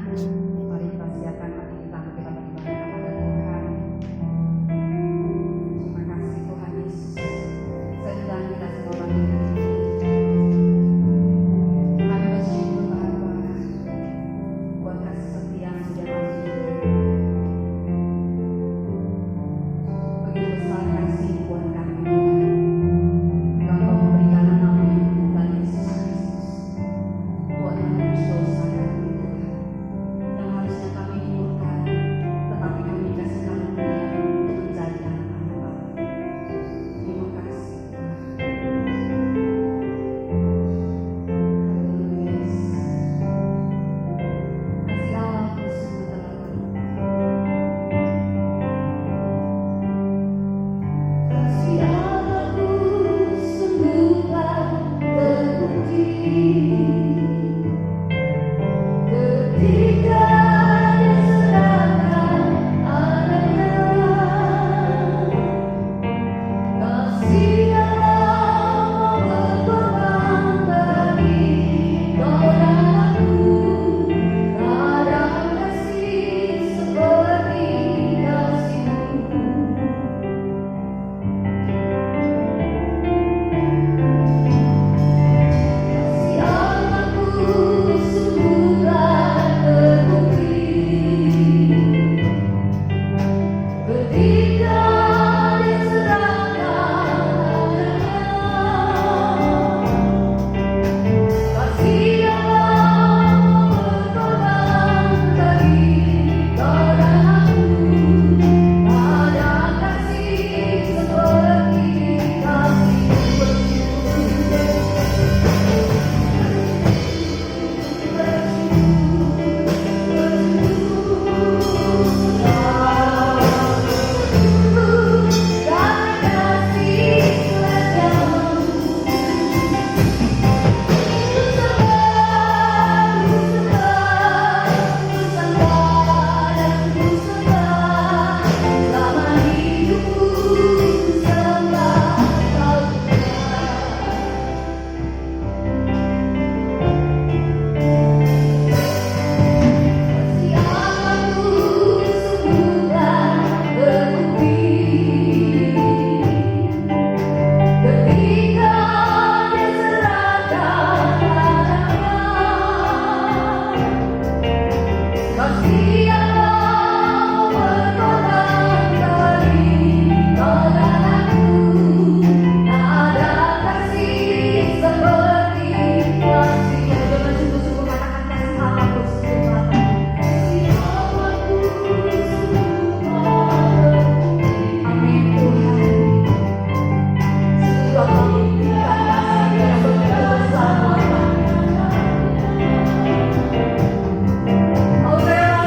Mari kita siapkan hati kita untuk kita beribadah kepada Tuhan. Terima kasih Tuhan Yesus. Sedang kita semua bagi kami bersyukur Bapa buat kasih setia yang sudah masuk. Begitu besar kasih buat kami Tuhan. Engkau memberikan nama yang Tuhan Yesus Kristus buat menebus dosa kami Tuhan. Yang harusnya kami dimurkan, tetapi kami dikasih karunia untuk menjadi anak-anak Allah. Terima kasih Tuhan. Haleluya Yesus. Kasih Allah sungguh telah kasih Allahku sungguhlah terbukti ketika diserahkan adanya. Kasih Allah berkorban bagi kau dan aku. Tak ada kasih seperti kasih-Mu. Kasih Allahku sungguhlah terbukti ketika diserahkan adanya. Kasih Allah berkorban bagi kau dan aku. Tak ada kasih seperti kasih-Mu. Kasih Allahku sungguhlah terbukti ketika diserahkan adanya. Kasih Allah berkorban bagi kau dan aku. Tak ada kasih seperti kasih. Jangan sungguh-sungguh katakan kasih Allahku sungguhlah terbukti. Kasih Allahku sungguhlah terbukti. Amin Tuhan. Sungguh Allah memberikan kasih yang begitu besar buat kami. Kau rela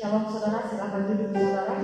Shalom saudara, silakan duduk saudara.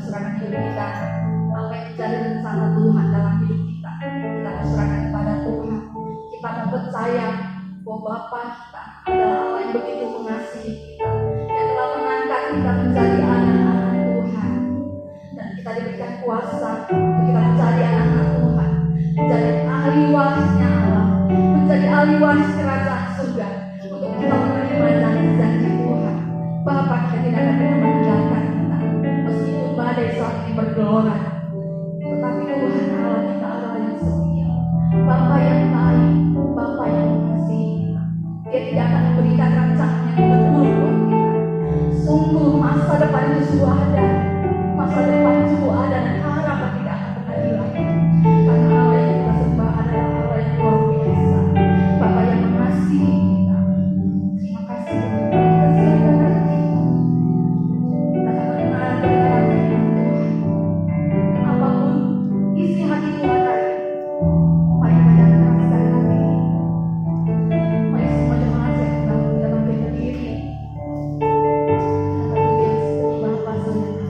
serahkan hidup kita. Apa yang menjadi rencana Tuhan dalam hidup kita serahkan kepada Tuhan. Kita mau percaya bahwa Bapa kita adalah Allah yang begitu mengasihi kita, yang telah mengangkat kita menjadi anak-anak Tuhan, dan kita diberikan kuasa untuk kita menjadi anak-anak Tuhan, menjadi ahli warisnya Allah, menjadi ahli waris kerajaan surga, untuk kita menerima janji-janji Tuhan. Bapa, kita tidak akan pernah meninggalkan kita meskipun badai saat ini bergelora, tetapi Tuhan Allah kita adalah yang setia, Bapa yang baik, Bapa yang mengasihi kita. Dia tidak akan memberikan rancangan yang buruk buat kita. Sungguh masa depan itu sudah ada, masa depan itu ada, dan harapan tidak akan pernah hilang. Karena Allah yang kita sembah adalah Allah yang luar biasa, Bapa yang mengasihi kita. Terima kasih untuk kesiapan hati kita. Kita akan mengenal kebenaran firman Tuhan. Apapun isi hati Tuhan hari ini, mari kita keraskan hati ini. Mari semua jemaat yang kita bangkit berdiri. Kita berdiri seperti Bapa saudara.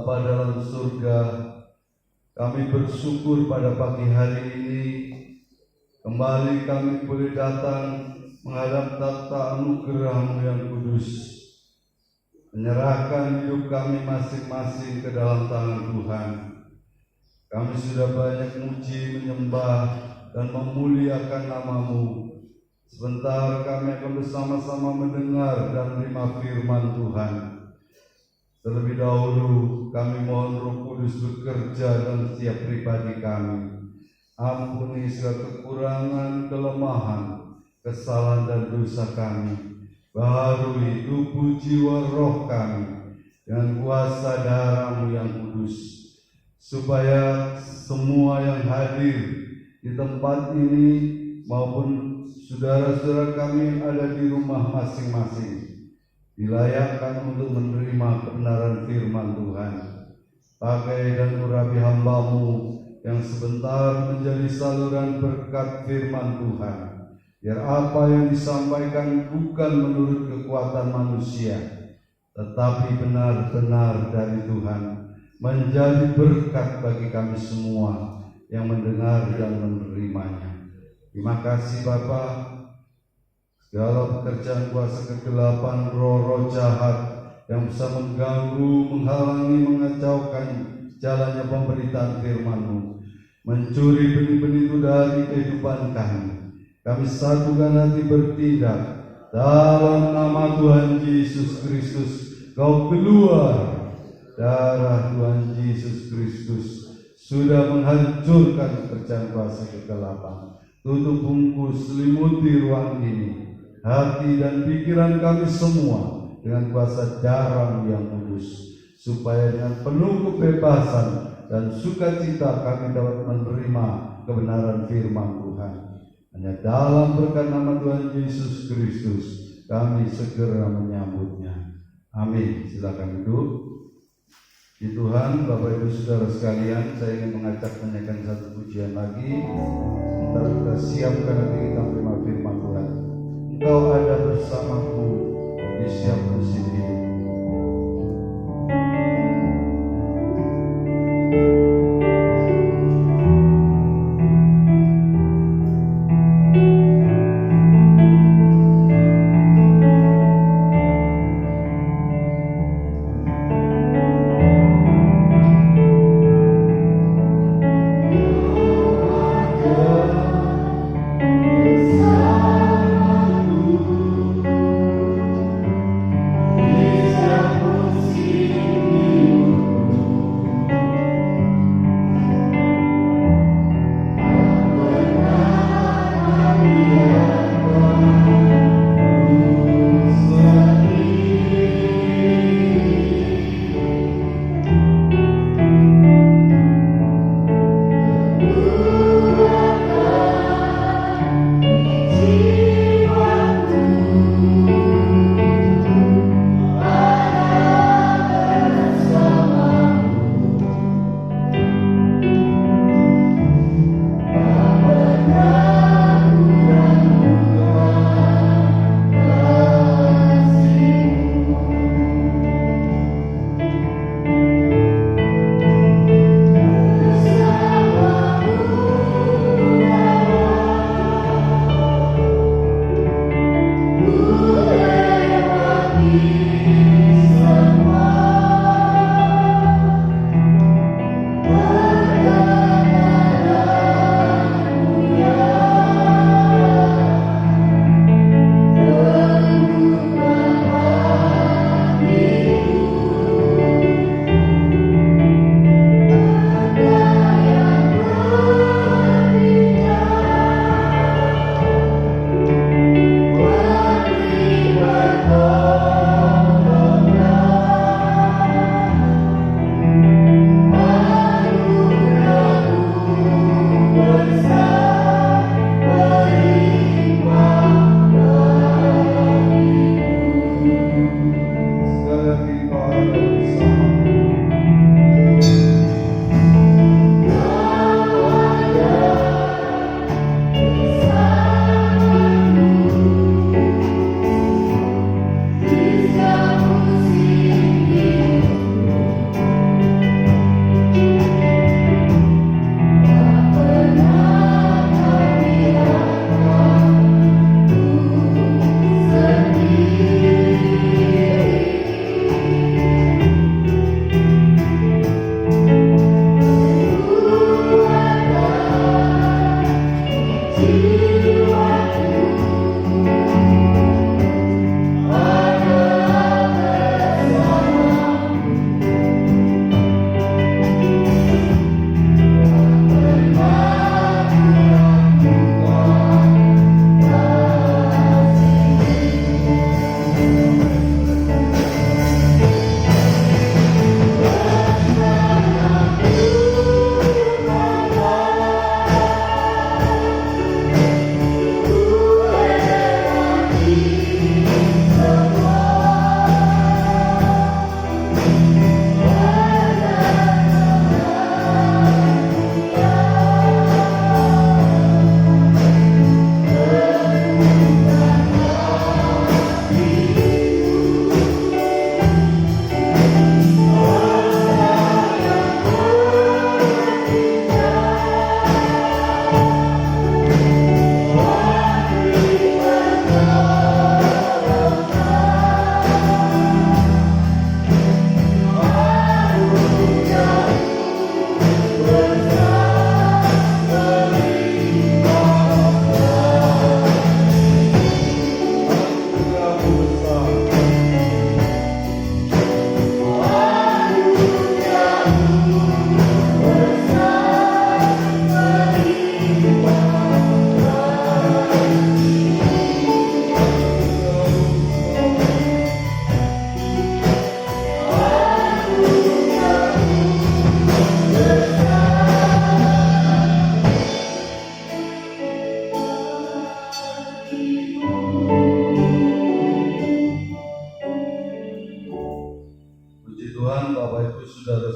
Bapa dalam surga, kami bersyukur pada pagi hari ini kembali kami boleh datang menghadap takhta anugerah-Mu yang kudus, menyerahkan hidup kami masing-masing ke dalam tangan Tuhan. Kami sudah banyak muji, menyembah, dan memuliakan nama-Mu. Sebentar kami akan bersama-sama mendengar dan menerima firman Tuhan. Terlebih dahulu kami mohon Roh Kudus bekerja dalam setiap pribadi kami. Ampuni segala kekurangan, kelemahan, kesalahan dan dosa kami. Baharui tubuh jiwa roh kami dengan kuasa darah-Mu yang kudus, supaya semua yang hadir di tempat ini maupun saudara-saudara kami yang ada di rumah masing-masing dilayakkan untuk menerima kebenaran firman Tuhan. Pakai dan urapi hamba-Mu yang sebentar menjadi saluran berkat firman Tuhan, biar apa yang disampaikan bukan menurut kekuatan manusia, tetapi benar-benar dari Tuhan, menjadi berkat bagi kami semua yang mendengar dan menerimanya. Terima kasih Bapa. Segala pekerjaan kuasa kegelapan, roh-roh jahat yang bisa mengganggu, menghalangi, mengacaukan jalannya pemberitaan firman-Mu, mencuri benih-benih itu dari kehidupan kami satukan hati bertindak dalam nama Tuhan Yesus Kristus. Kau keluar, darah Tuhan Yesus Kristus sudah menghancurkan pekerjaan kuasa kegelapan. Tutup bungkus, selimuti ruang ini, hati dan pikiran kami semua dengan kuasa darah yang kudus, supaya dengan penuh kebebasan dan sukacita kami dapat menerima kebenaran firman Tuhan. Hanya dalam berkat nama Tuhan Yesus Kristus kami segera menyambutnya. Amin. Silakan duduk. Di Tuhan, Bapak Ibu Saudara sekalian, saya ingin mengajak menyanyikan satu pujian lagi. Sementara kita siapkan hati kita menerima firman Tuhan. Engkau ada bersamaku di setiap musim hidup. Bersamaku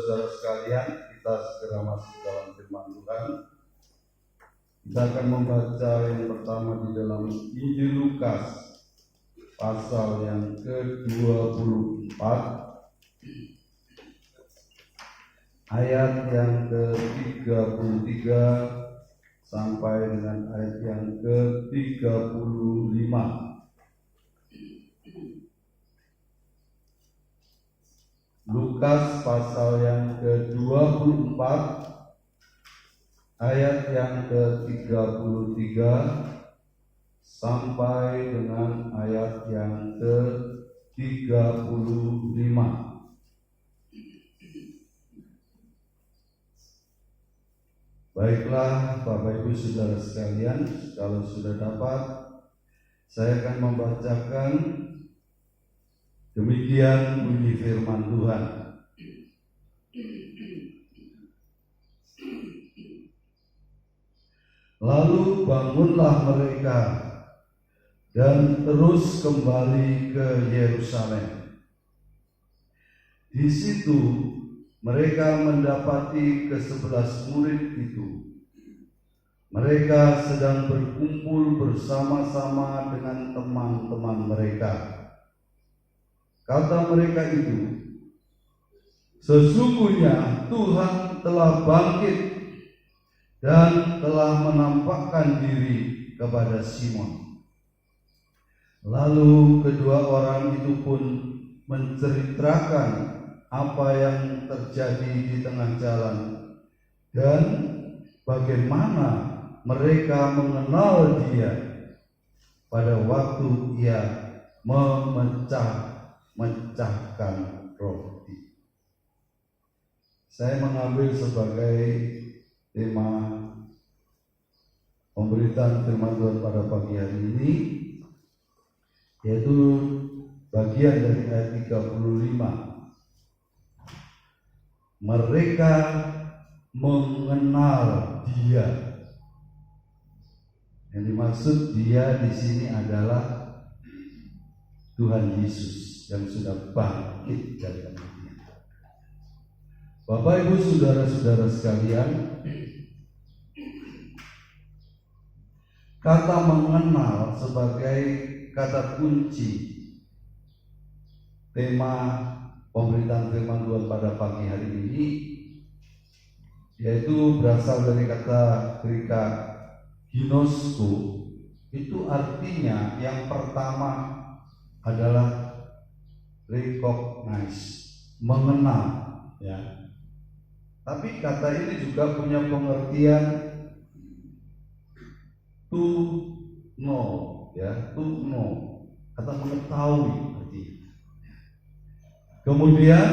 saudara-saudara sekalian, kita segera masuk dalam firman Tuhan. Kita akan membaca yang pertama di dalam Injil Lukas pasal yang ke-24 ayat yang ke-33 sampai dengan ayat yang ke-35. Lukas pasal yang ke-24 ayat yang ke-33 sampai dengan ayat yang ke-35. Baiklah Bapak Ibu Saudara sekalian, kalau sudah dapat saya akan membacakan demikian bunyi firman Tuhan. Lalu bangunlah mereka dan terus kembali ke Yerusalem. Di situ mereka mendapati ke-11 murid itu. Mereka sedang berkumpul bersama-sama dengan teman-teman mereka. Kata mereka itu, sesungguhnya Tuhan telah bangkit dan telah menampakkan diri kepada Simon. Lalu kedua orang itu pun menceritakan apa yang terjadi di tengah jalan dan bagaimana mereka mengenal dia pada waktu ia memecahkan roti. Saya mengambil sebagai tema pemberitaan firman Tuhan pada pagi hari ini, yaitu bagian dari ayat 35. Mereka mengenal dia. Yang dimaksud dia di sini adalah Tuhan Yesus yang sudah bangkit dari kematian. Bapak Ibu saudara-saudara sekalian, kata mengenal sebagai kata kunci tema pemberitaan firman Tuhan pada pagi hari ini, yaitu berasal dari kata Greka ginosko. Itu artinya yang pertama adalah recognize, mengenal, ya. Tapi kata ini juga punya pengertian to know, ya, to know, kata mengetahui artinya. Kemudian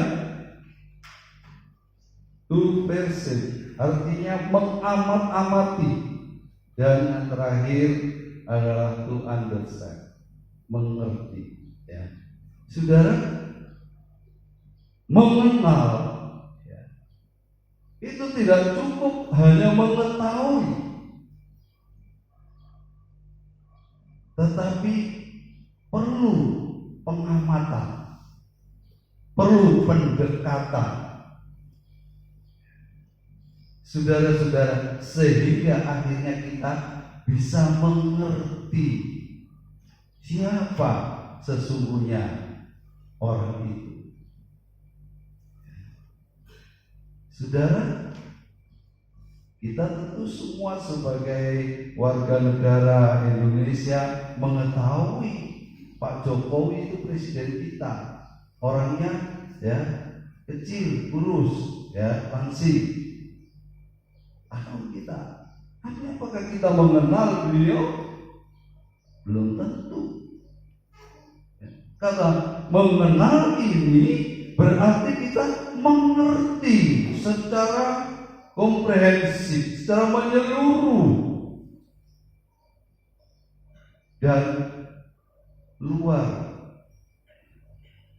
to perceive artinya mengamat-amati, dan yang terakhir adalah to understand, mengerti, ya. Saudara, mengenal, ya, itu tidak cukup hanya mengetahui, tetapi perlu pengamatan, perlu pendekatan, saudara-saudara, sehingga akhirnya kita bisa mengerti siapa sesungguhnya orang itu. Saudara, kita tentu semua sebagai warga negara Indonesia mengetahui Pak Jokowi itu presiden kita. Orangnya, ya, kecil, kurus, ya, langsing. Tapi apakah kita mengenal beliau? Belum tentu. Kata mengenal ini berarti kita mengerti secara komprehensif, secara menyeluruh dan luar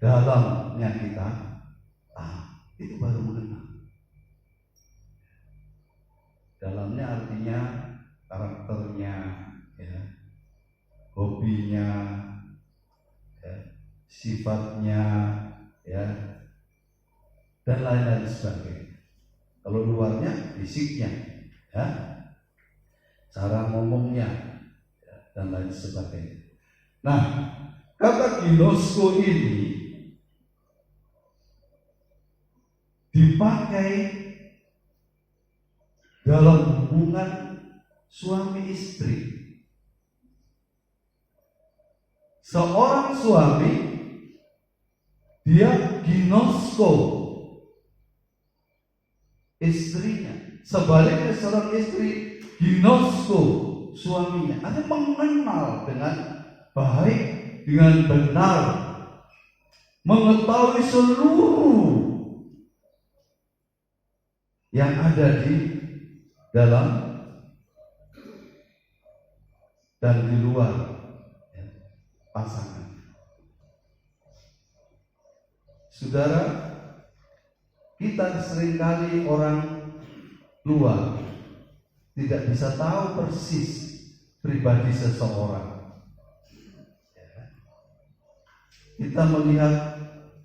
dalamnya kita. Itu baru mengenal. Dalamnya artinya karakternya, ya, hobinya, ya, sifatnya, ya, dan lain-lain sebagainya. Kalau luarnya fisiknya, ya, cara ngomongnya, ya, dan lain sebagainya. Nah, kata ginosko ini dipakai dalam hubungan suami istri. Seorang suami dia ginosko istrinya, sebaliknya seorang istri ginosko suaminya. Artinya mengenal dengan baik, dengan benar, mengetahui seluruh yang ada di dalam dan di luar, ya, pasangan. Saudara, kita seringkali orang luar tidak bisa tahu persis pribadi seseorang. Kita melihat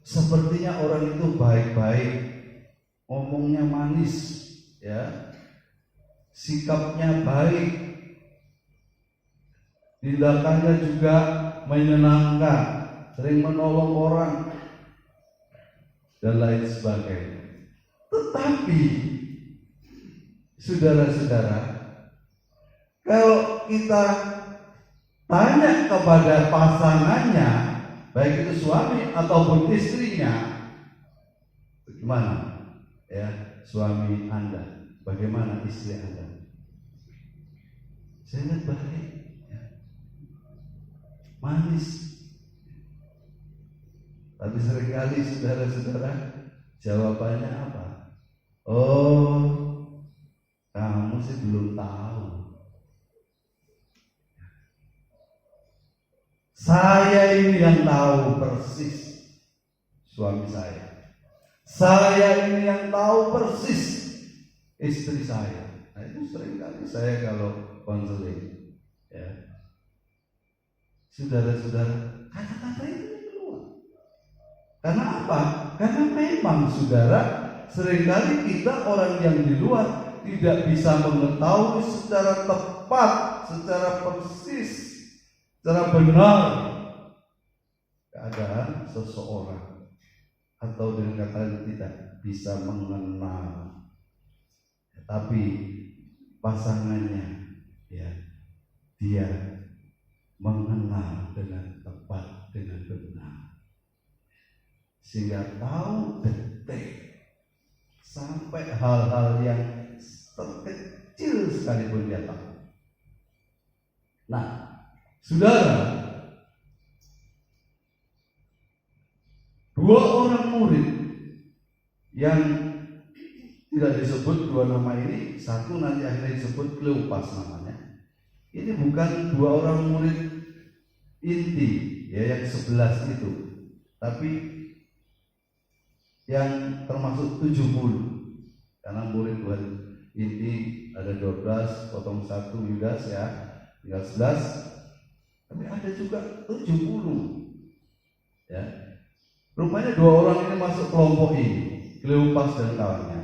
sepertinya orang itu baik-baik, ngomongnya manis, ya, sikapnya baik, tindakannya juga menyenangkan, sering menolong orang, dan lain sebagainya. Tetapi saudara-saudara, kalau kita tanya kepada pasangannya, baik itu suami ataupun istrinya, bagaimana ya suami Anda, bagaimana istri Anda? Saya lihat baik, ya, manis. Tapi seringkali saudara-saudara jawabannya apa? Oh, kamu sih belum tahu. Saya ini yang tahu persis suami saya. Saya ini yang tahu persis istri saya. Nah, itu seringkali saya kalau konseling, ya, saudara-saudara, kata-kata itu keluar. Karena apa? Karena memang saudara, seringkali kita orang yang di luar tidak bisa mengetahui secara tepat, secara persis, secara benar keadaan seseorang, atau dengan kata lain tidak bisa mengenal. Tapi pasangannya, ya, dia mengenal dengan tepat, dengan benar, sehingga tahu detik sampai hal-hal yang terkecil sekalipun dia tahu. Nah, saudara, dua orang murid yang tidak disebut dua nama ini, satu nanti akhirnya disebut Kleopas namanya. Ini bukan dua orang murid inti, ya, yang 11 itu, tapi yang termasuk 70. Karena murid inti ada 12, potong 1 Yudas, ya, tinggal 11. Tapi ada juga 70, ya. Rupanya dua orang ini masuk kelompok ini, Kleopas dan kawannya.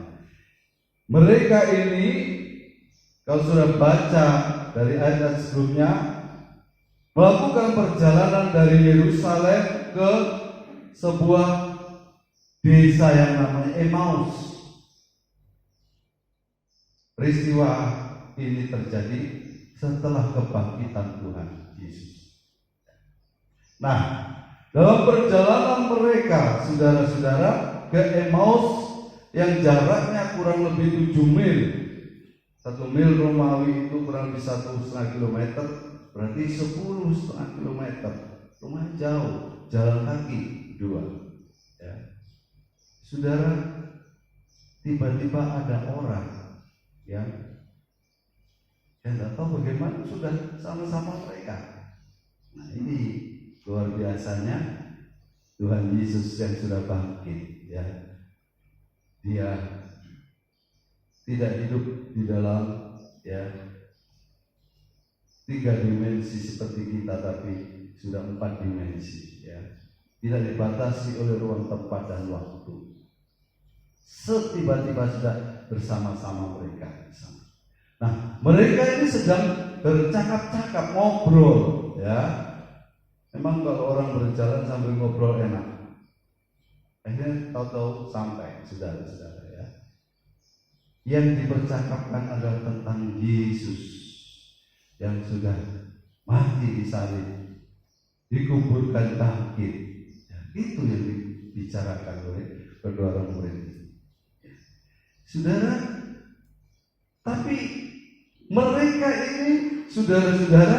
Mereka ini, kalau sudah baca dari ayat sebelumnya, melakukan perjalanan dari Yerusalem ke sebuah desa yang namanya Emmaus. Peristiwa ini terjadi setelah kebangkitan Tuhan Yesus. Nah, dalam perjalanan mereka, saudara-saudara, ke Emmaus yang jaraknya kurang lebih 7 mil. 1 mil Romawi itu kurang lebih 1,5 kilometer, berarti 10,5 kilometer. Lumayan jauh, jalan kaki 2. Ya. Saudara, tiba-tiba ada orang yang tidak tahu bagaimana sudah sama-sama mereka. Nah, ini luar biasanya Tuhan Yesus yang sudah bangkit, ya. Dia tidak hidup di dalam, ya, 3 dimensi seperti kita, tapi sudah 4 dimensi, ya. Tidak dibatasi oleh ruang, tempat, dan waktu. Setiba-tiba sudah bersama-sama mereka di sana. Nah, mereka ini sedang bercakap-cakap, ngobrol, ya. Memang kalau orang berjalan sambil ngobrol enak. Akhirnya tahu-tahu sampai, saudara-saudara, ya. Yang dipercakapkan adalah tentang Yesus yang sudah mati disalib, dikuburkan bangkit. Ya, itu yang dibicarakan oleh kedua orang murid. Ya. Saudara, tapi mereka ini, saudara-saudara,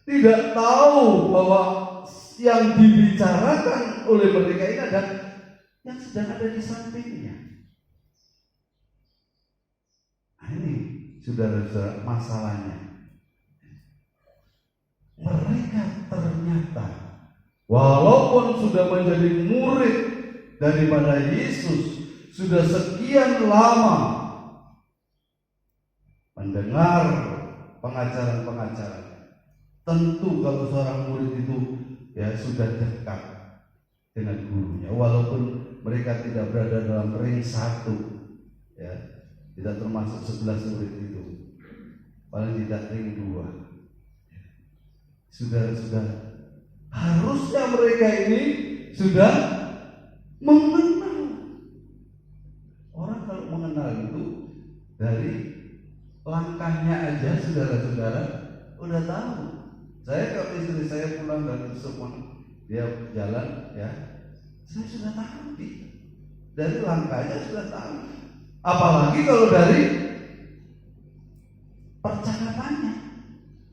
tidak tahu bahwa yang dibicarakan oleh mereka ini adalah yang sedang ada di sampingnya. Nah, ini saudara-saudara masalahnya. Mereka ternyata walaupun sudah menjadi murid daripada Yesus, sudah sekian lama mendengar pengajaran-pengajaran. Tentu kalau seorang murid itu ya sudah dekat dengan gurunya, walaupun mereka tidak berada dalam ring satu, ya, tidak termasuk 11 murid itu, paling tidak ring 2. Saudara-saudara, harusnya mereka ini sudah mengenal. Orang kalau mengenal itu dari langkahnya aja, saudara-saudara, udah tahu. Saya kalau istri saya pulang dari semua dia jalan, ya, saya sudah tahu dari langkahnya sudah tahu. Apalagi kalau dari percakapannya.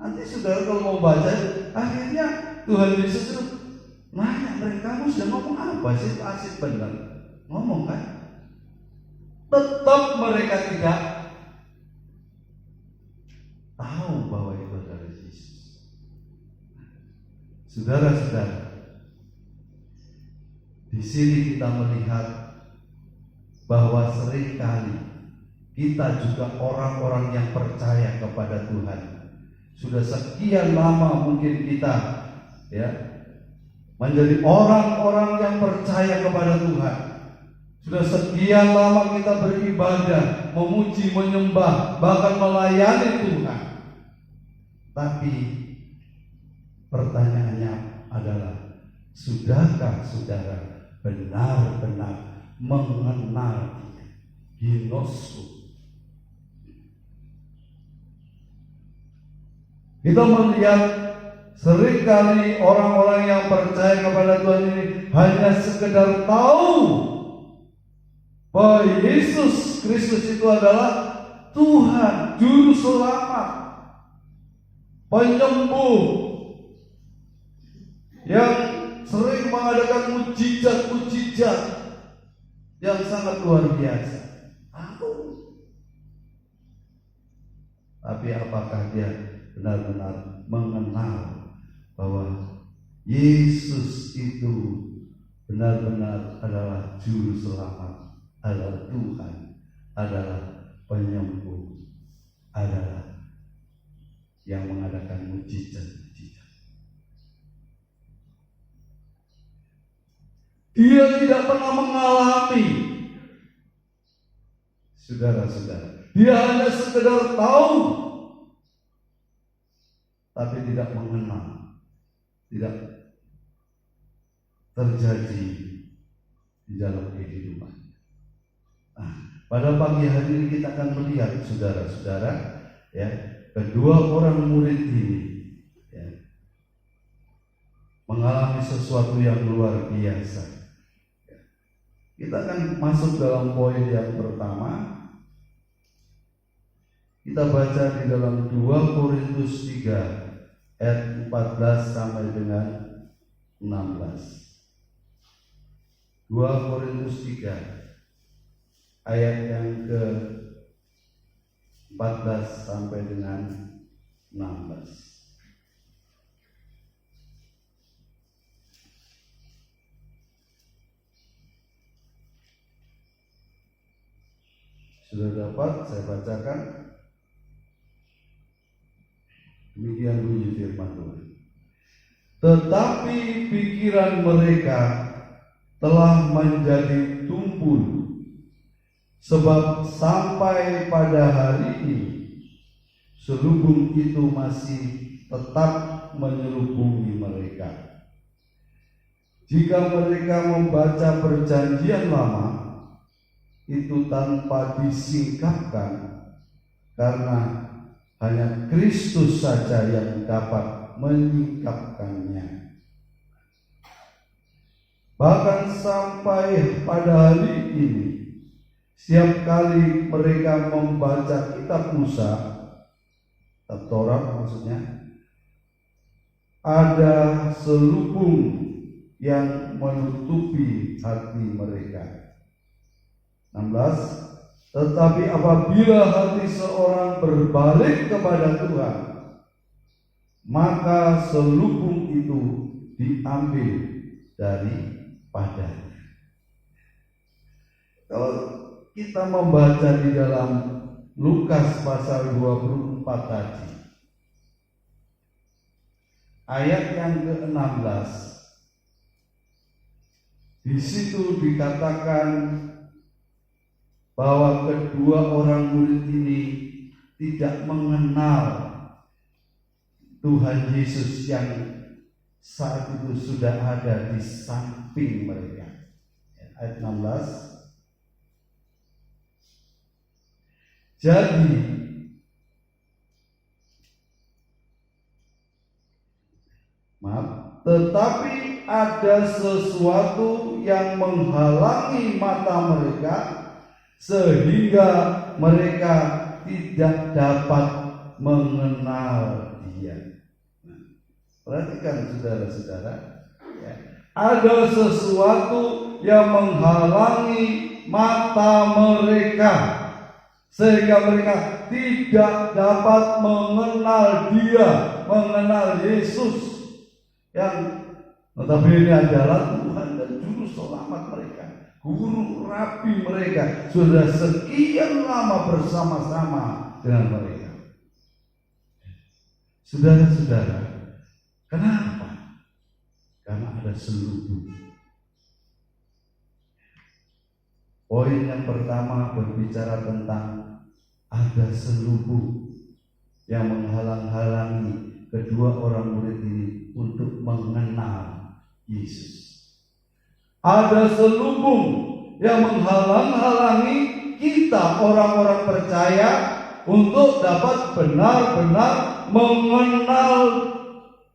Nanti saudara kalau mau baca, akhirnya Tuhan Yesus itu nanya mereka, kamu sudah ngomong apa sih? Asik benar ngomong kan? Tetap mereka tidak tahu bahwa itu adalah Yesus. Saudara-saudara, di sini kita melihat bahwa seringkali kita juga orang-orang yang percaya kepada Tuhan. Sudah sekian lama mungkin kita, ya, menjadi orang-orang yang percaya kepada Tuhan. Sudah sekian lama kita beribadah, memuji, menyembah, bahkan melayani Tuhan. Tapi pertanyaannya adalah, sudahkah saudara benar-benar mengenal Ginosko? Kita melihat seringkali orang-orang yang percaya kepada Tuhan ini hanya sekedar tahu bahwa Yesus Kristus itu adalah Tuhan, Juru Selamat, Penyembuh, yang sering mengadakan mujizat-mujizat yang sangat luar biasa. Tapi apakah dia benar-benar mengenal bahwa Yesus itu benar-benar adalah Juru Selamat, adalah Tuhan, adalah Penyembuh, adalah yang mengadakan mujizat-mujizat? Dia tidak pernah mengalami, saudara-saudara. Dia hanya sekedar tahu, tapi tidak mengenal, tidak terjadi di dalam kehidupan. Nah, pada pagi hari ini kita akan melihat, saudara-saudara, ya, kedua orang murid ini, ya, mengalami sesuatu yang luar biasa. Ya. Kita akan masuk dalam poin yang pertama. Kita baca di dalam 2 Korintus 3 ayat 14 sampai dengan 16. 2 Korintus 3 ayat yang ke 14 sampai dengan 16. Sudah dapat saya bacakan. Demikian bunyi firman Tuhan. Tetapi pikiran mereka telah menjadi tumpul Sebab sampai pada hari ini selubung itu masih tetap menyelubungi mereka. Jika mereka membaca perjanjian lama, itu tanpa disingkapkan, karena hanya Kristus saja yang dapat menyingkapkannya. Bahkan sampai pada hari ini, setiap kali mereka membaca kitab Musa, Taurat maksudnya, ada selubung yang menutupi hati mereka. 16. Tetapi apabila hati seorang berbalik kepada Tuhan, maka selubung itu diambil daripadanya. Kalau kita membaca di dalam Lukas pasal 24 tadi, ayat yang ke-16, di situ dikatakan bahwa kedua orang murid ini tidak mengenal Tuhan Yesus yang saat itu sudah ada di samping mereka. Ayat 16. Jadi tetapi ada sesuatu yang menghalangi mata mereka sehingga mereka tidak dapat mengenal Dia. Perhatikan saudara-saudara, ya. Ada sesuatu yang menghalangi mata mereka sehingga mereka tidak dapat mengenal Dia, mengenal Yesus yang notabene adalah Tuhan dan Juru Selamat mereka, guru rabi mereka, sudah sekian lama bersama-sama dengan mereka. Saudara-saudara, kenapa? Karena ada selubung. Poin yang pertama berbicara tentang ada selubung yang menghalang-halangi kedua orang murid ini untuk mengenal Yesus. Ada selubung yang menghalang-halangi kita orang-orang percaya untuk dapat benar-benar mengenal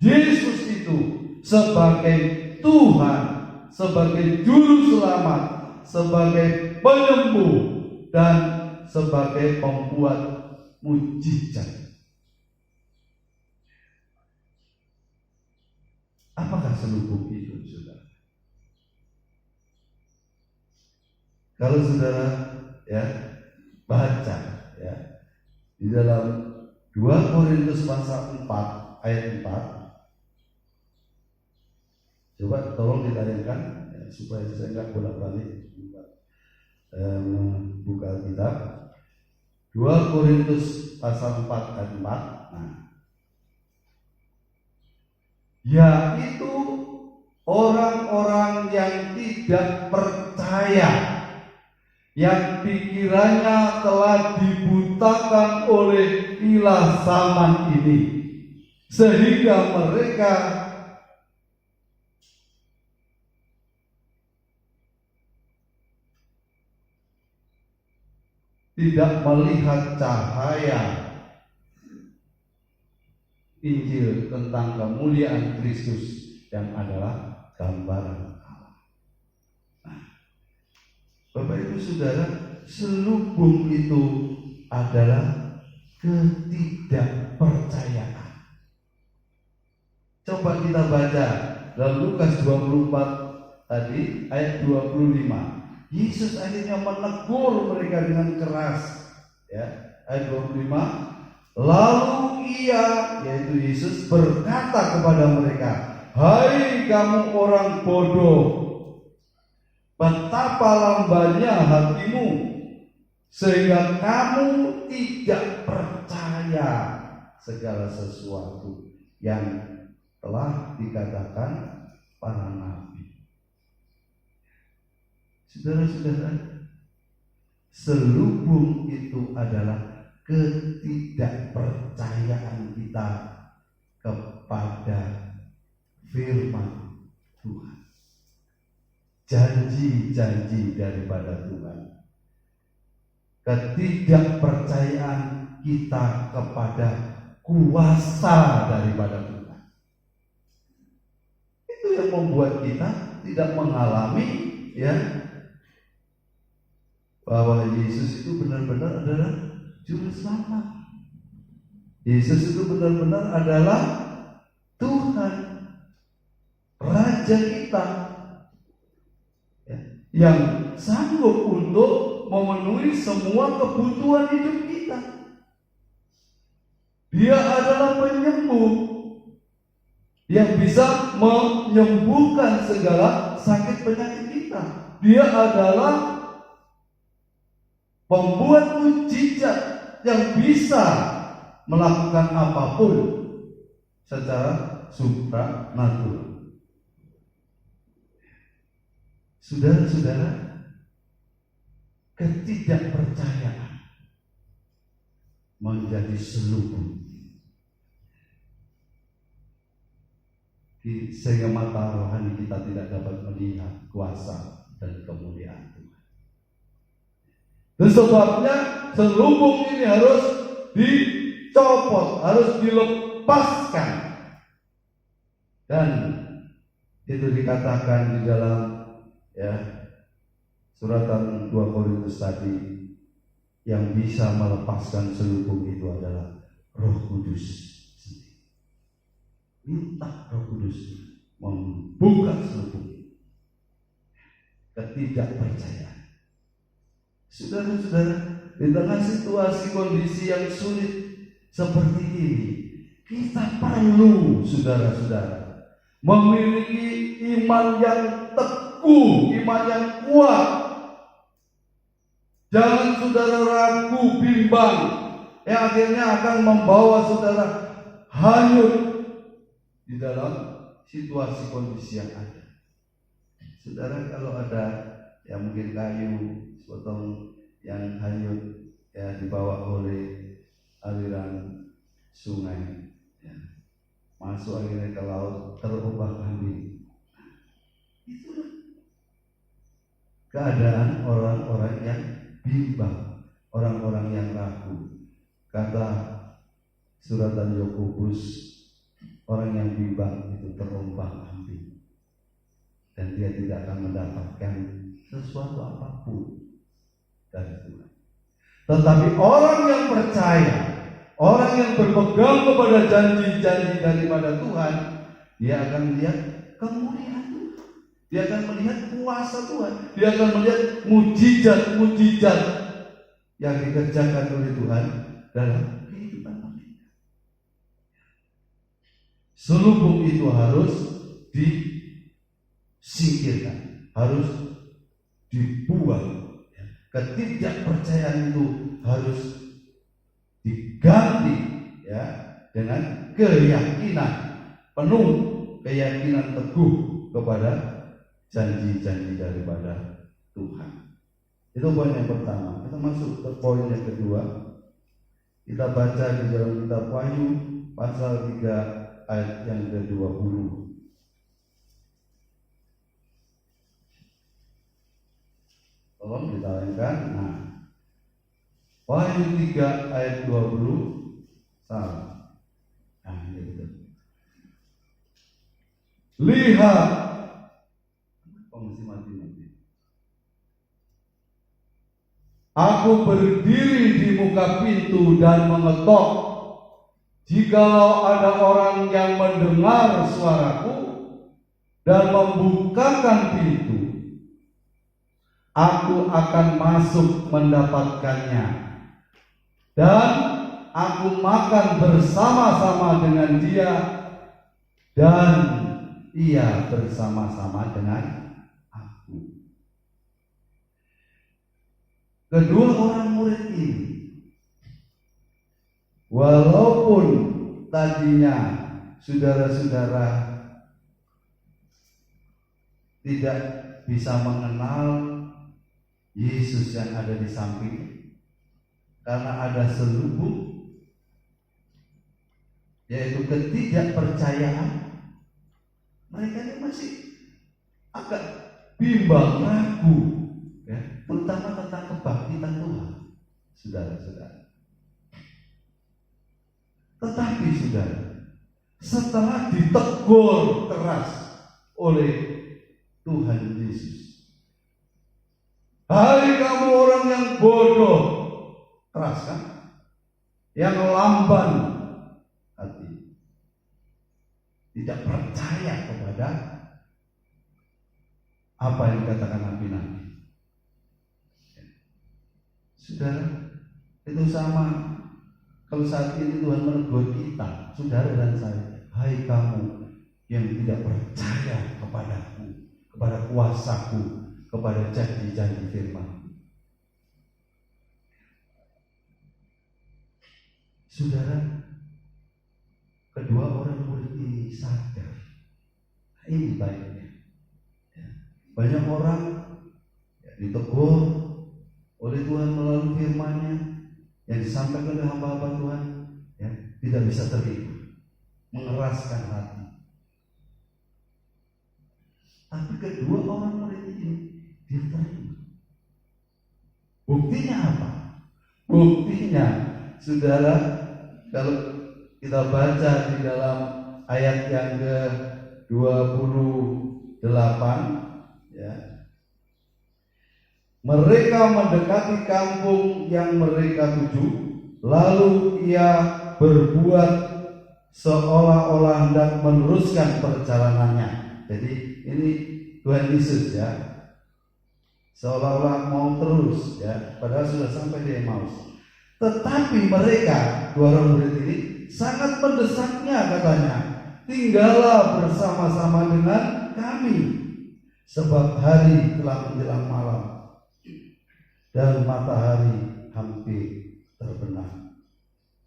Yesus itu sebagai Tuhan, sebagai Juru Selamat, sebagai penyembuh, dan sebagai pembuat mujizat. Apakah selubung itu, saudara? Kalau saudara baca di dalam 2 Korintus pasal 4 ayat 4, coba tolong ditayangkan supaya saya nggak bolak-balik buka kitab 2 Korintus pasal 4 ayat 4. Yaitu orang-orang yang tidak percaya, yang pikirannya telah dibutakan oleh ilah zaman ini, sehingga mereka tidak melihat cahaya Injil tentang kemuliaan Kristus yang adalah gambaran Allah. Bapak Ibu Saudara, selubung itu adalah ketidakpercayaan. Coba kita baca dalam Lukas 24 tadi ayat 25. Yesus akhirnya menegur mereka dengan keras. Ayat 25. Lalu ia, yaitu Yesus, berkata kepada mereka, "Hai kamu orang bodoh, betapa lambannya hatimu, sehingga kamu tidak percaya segala sesuatu yang telah dikatakan para nabi." Saudara-saudara, selubung itu adalah ketidakpercayaan kita kepada firman Tuhan, janji-janji daripada Tuhan, ketidakpercayaan kita kepada kuasa daripada Tuhan. Itu yang membuat kita tidak mengalami bahwa Yesus itu benar-benar adalah juru selamat. Yesus itu benar-benar adalah Tuhan, Raja kita, yang sanggup untuk memenuhi semua kebutuhan hidup kita. Dia adalah penyembuh yang bisa menyembuhkan segala sakit penyakit kita. Dia adalah pembuat mujizat yang bisa melakukan apapun secara supranatural. Saudara-saudara, ketidakpercayaan menjadi selubung sehingga mata rohani kita tidak dapat melihat kuasa dan kemuliaan Tuhan. Dan sebabnya selubung ini harus dicopot, harus dilepaskan. Dan itu dikatakan di dalam suratan 2 Korintus tadi, yang bisa melepaskan selubung itu adalah Roh Kudus. Minta Roh Kudus membuka selubung ketidakpercayaan. Saudara-saudara, di tengah situasi kondisi yang sulit seperti ini, kita perlu, saudara-saudara, memiliki iman yang teguh, iman yang kuat. Jangan saudara ragu, bimbang, yang akhirnya akan membawa saudara hanyut di dalam situasi kondisi yang ada. Saudara, kalau ada mungkin kayu sepotong yang hanyut dibawa oleh aliran sungai, masuk akhirnya ke laut, terombang-ambing. Itulah keadaan orang-orang yang bimbang, orang-orang yang ragu. Kata suratan Yakobus, orang yang bimbang itu terombang-ambing dan dia tidak akan mendapatkan sesuatu apapun dari Tuhan. Tetapi orang yang percaya, orang yang berpegang kepada janji-janji daripada Tuhan, dia akan melihat kemuliaan Tuhan, dia akan melihat kuasa Tuhan, dia akan melihat mujizat-mujizat yang dikerjakan oleh Tuhan dalam kehidupan mereka. Selubung itu harus disingkirkan, harus dibuang. Ketidakpercayaan itu harus diganti dengan keyakinan penuh, keyakinan teguh kepada janji-janji daripada Tuhan. Itu poin yang pertama. Kita masuk ke poin yang kedua. Kita baca di dalam kitab Wahyu pasal 3 ayat yang ke-20. Tolong ditayangkan. Wahyu 3 ayat 20. Salah. Gitu. Lihat, aku berdiri di muka pintu dan mengetok. Jikalau ada orang yang mendengar suaraku dan membukakan pintu, aku akan masuk mendapatkannya, dan aku makan bersama-sama dengan dia, dan ia bersama-sama dengan aku. Kedua orang murid ini, walaupun tadinya saudara-saudara tidak bisa mengenal Yesus yang ada di samping, karena ada selubung, yaitu ketidakpercayaan. Mereka ini masih agak bimbang, ragu, ya, terutama tentang kebangkitan Tuhan, saudara-saudara. Tetapi saudara, setelah ditegur keras oleh Tuhan Yesus, "Hai kamu orang yang bodoh," keras kan? Yang lamban hati, tidak percaya kepada apa yang dikatakan nabi-nabi. Saudara, itu sama kalau saat ini Tuhan menegur kita, saudara dan saya, "Hai kamu yang tidak percaya kepadaku, kepada kuasaku, kepada janji-janji firman." Saudara, kedua orang murid ini sadar, ini baiknya. Banyak orang ditegur oleh Tuhan melalui firman-Nya yang disampaikan oleh hamba-hamba Tuhan, ya, tidak bisa terhibur, mengeraskan hati. Tapi kedua orang murid ini dia terima. Buktinya apa? Buktinya, saudara, kalau kita baca di dalam ayat yang ke-28, ya, mereka mendekati kampung yang mereka tuju, lalu ia berbuat seolah-olah hendak meneruskan perjalanannya. Jadi ini Tuhan Yesus, ya, seolah-olah mau terus, ya, padahal sudah sampai di Emmaus. Tetapi mereka, dua orang murid ini, sangat mendesaknya, katanya, "Tinggallah bersama-sama dengan kami, sebab hari telah menjelang malam dan matahari hampir terbenam."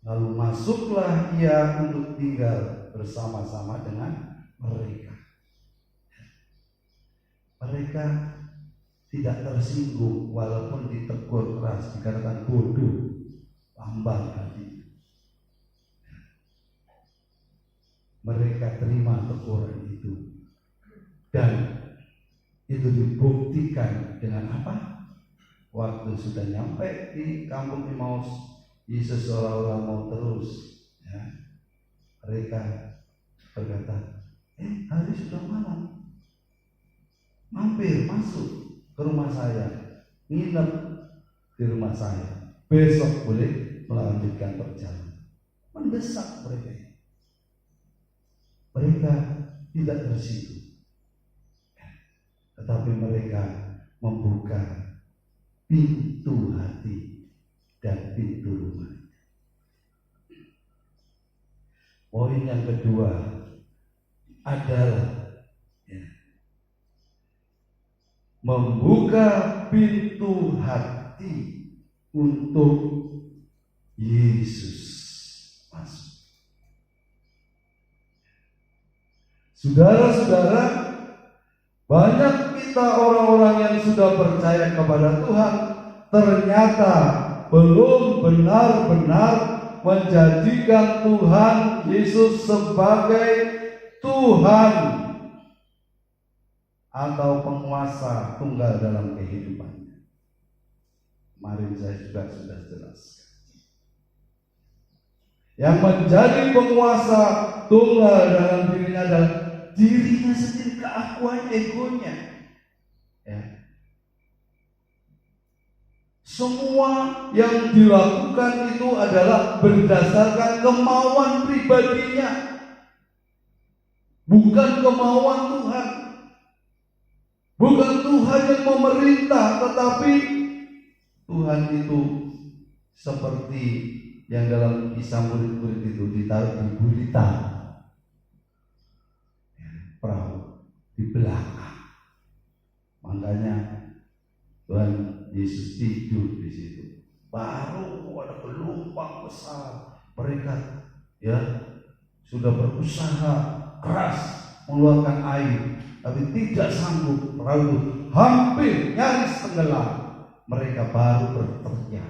Lalu masuklah ia untuk tinggal bersama-sama dengan mereka. Mereka tidak tersinggung walaupun ditegur keras, dikatakan bodoh, lamban hati. Mereka terima teguran itu, dan itu dibuktikan dengan apa? Waktu sudah nyampe di kampung Emmaus, Yesus seolah-olah mau terus, ya. Mereka berkata, hari sudah malam, mampir masuk ke rumah saya, nginep di rumah saya, besok boleh melanjutkan perjalanan. Mendesak mereka. Mereka tidak tersinggung, tetapi mereka membuka pintu hati dan pintu rumah. Poin yang kedua adalah, ya, membuka pintu hati untuk Yesus masuk. Saudara-saudara, banyak kita orang-orang yang sudah percaya kepada Tuhan ternyata belum benar-benar menjadikan Tuhan Yesus sebagai Tuhan atau penguasa tunggal dalam kehidupannya. Kemarin saya juga sudah jelaskan. Yang menjadi penguasa tunggal dalam dirinya adalah dirinya sendiri, keakuan egonya. Ya. Semua yang dilakukan itu adalah berdasarkan kemauan pribadinya, bukan kemauan Tuhan. Bukan Tuhan yang memerintah, tetapi Tuhan itu seperti yang dalam kisah murid-murid itu ditaruh di gurita perahu di belakang. Makanya Tuhan Yesus tidur di situ. Baru ada gelombang besar. Mereka, ya, sudah berusaha keras mengeluarkan air, tapi tidak sanggup. Perahu itu hampir nyaris tenggelam. mereka baru berteriak,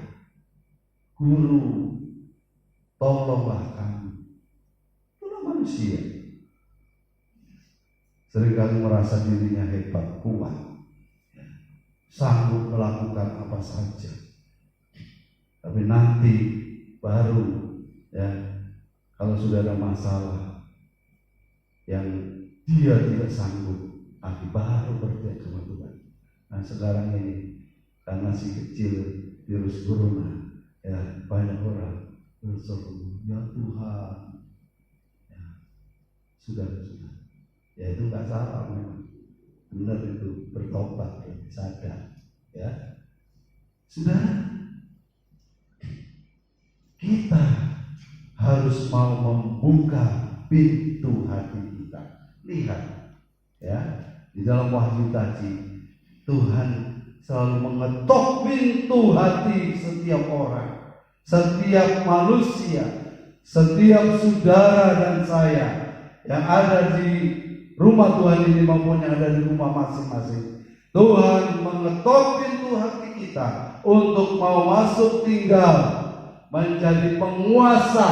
"Guru, tolonglah kami." Itulah manusia. Seringkali merasa dirinya hebat, kuat, sanggup melakukan apa saja. Tapi nanti baru kalau sudah ada masalah yang dia tidak sanggup, nanti baru berteriak sama Tuhan. Nah sekarang ini karena si kecil virus corona, banyak orang berseru, "Ya Tuhan." Sudah. Ya itu nggak salah memang, benar itu, bertobat, sadar. Sudah, kita harus mau membuka pintu hati kita. Lihat, di dalam Wahyu tadi, Tuhan selalu mengetok pintu hati setiap orang, setiap manusia, setiap saudara dan saya yang ada di rumah Tuhan ini maupun yang ada di rumah masing-masing. Tuhan mengetok pintu hati kita untuk mau masuk tinggal, menjadi penguasa,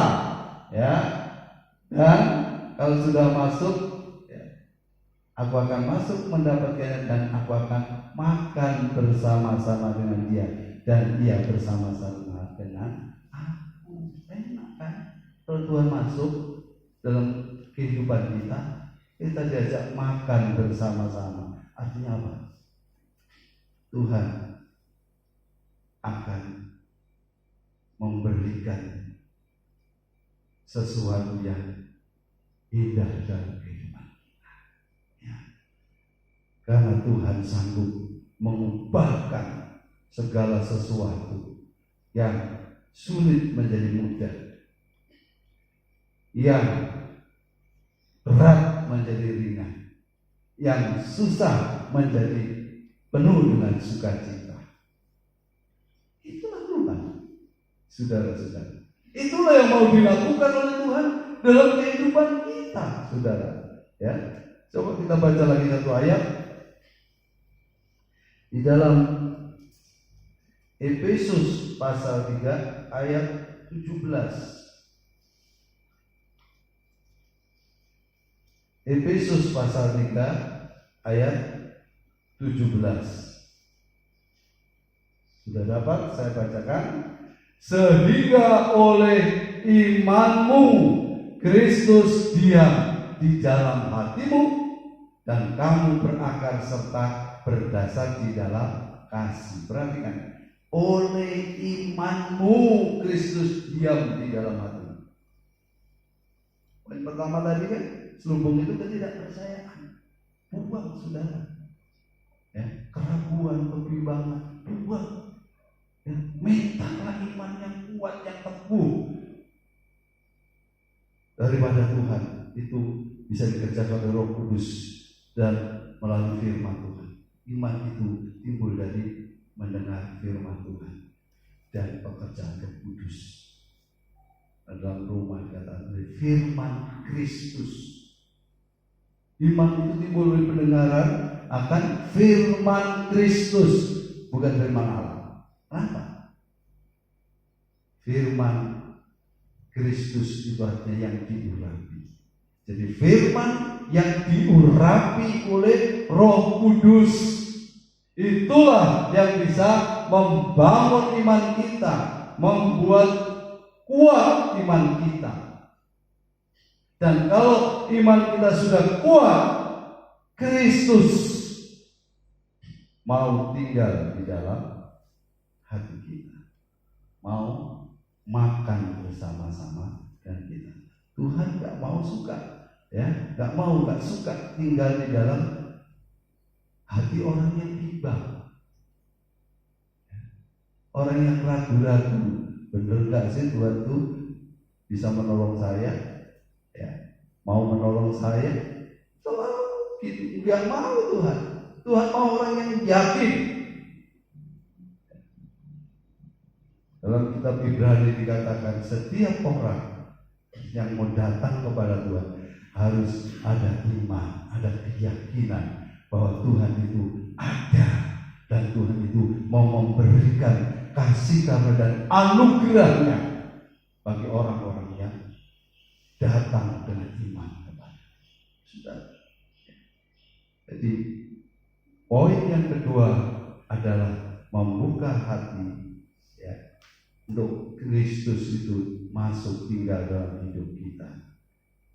dan kalau sudah masuk, aku akan masuk mendapatkannya dan aku akan makan bersama-sama dengan dia dan dia bersama-sama dengan aku. Enak kan? Kalau Tuhan masuk dalam kehidupan kita diajak makan bersama-sama. Artinya apa? Tuhan akan memberikan sesuatu yang indah dalam kehidupan kita. Karena Tuhan sanggup mengubahkan segala sesuatu yang sulit menjadi mudah, yang berat menjadi ringan, yang susah menjadi penuh dengan sukacita. Itulah Tuhan, saudara-saudara. Itulah yang mau dilakukan oleh Tuhan dalam kehidupan kita, saudara. Coba kita baca lagi satu ayat di dalam Efesus pasal 3 ayat 17. Efesus pasal 3 ayat 17. Sudah dapat? Saya bacakan. Sehingga oleh imanmu Kristus diam di dalam hatimu dan kamu berakar serta berdasar di dalam kasih. Perhatikan. Oleh imanmu Kristus diam di dalam hatimu. Poin pertama tadi kan, selubung itu ketidakpercayaan. Buang, saudara. Keraguan, kebimbangan, buang. Mintalah iman yang kuat, yang teguh daripada Tuhan. Itu bisa dikerjakan oleh Roh Kudus dan melalui firman Tuhan. Iman itu timbul dari mendengar firman Tuhan dan pekerjaan Roh Kudus. Dalam rumah kata firman Kristus. Iman itu timbul dari pendengaran akan firman Kristus, bukan firman Allah. Kenapa? Firman Kristus itu artinya yang diurapi. Jadi firman yang diurapi oleh Roh Kudus, itulah yang bisa membangun iman kita, membuat kuat iman kita. Dan kalau iman kita sudah kuat, Kristus mau tinggal di dalam hati kita, mau makan bersama-sama dengan kita. Tuhan gak mau suka, gak suka tinggal di dalam hati orang yang bimbang, orang yang ragu-ragu. Bener gak sih Tuhan tuh bisa menolong saya? Mau menolong saya? Selalu gitu. Gak mau Tuhan. Tuhan mau orang yang yakin. Dalam kitab Ibrani dikatakan setiap orang yang mau datang kepada Tuhan harus ada iman, ada keyakinan bahwa Tuhan itu ada dan Tuhan itu mau memberikan kasih karunia dan anugerahnya bagi orang-orang yang datang dengan iman kepada Saudara. Jadi poin yang kedua adalah membuka hati ya, untuk Kristus itu masuk tinggal dalam hidup kita,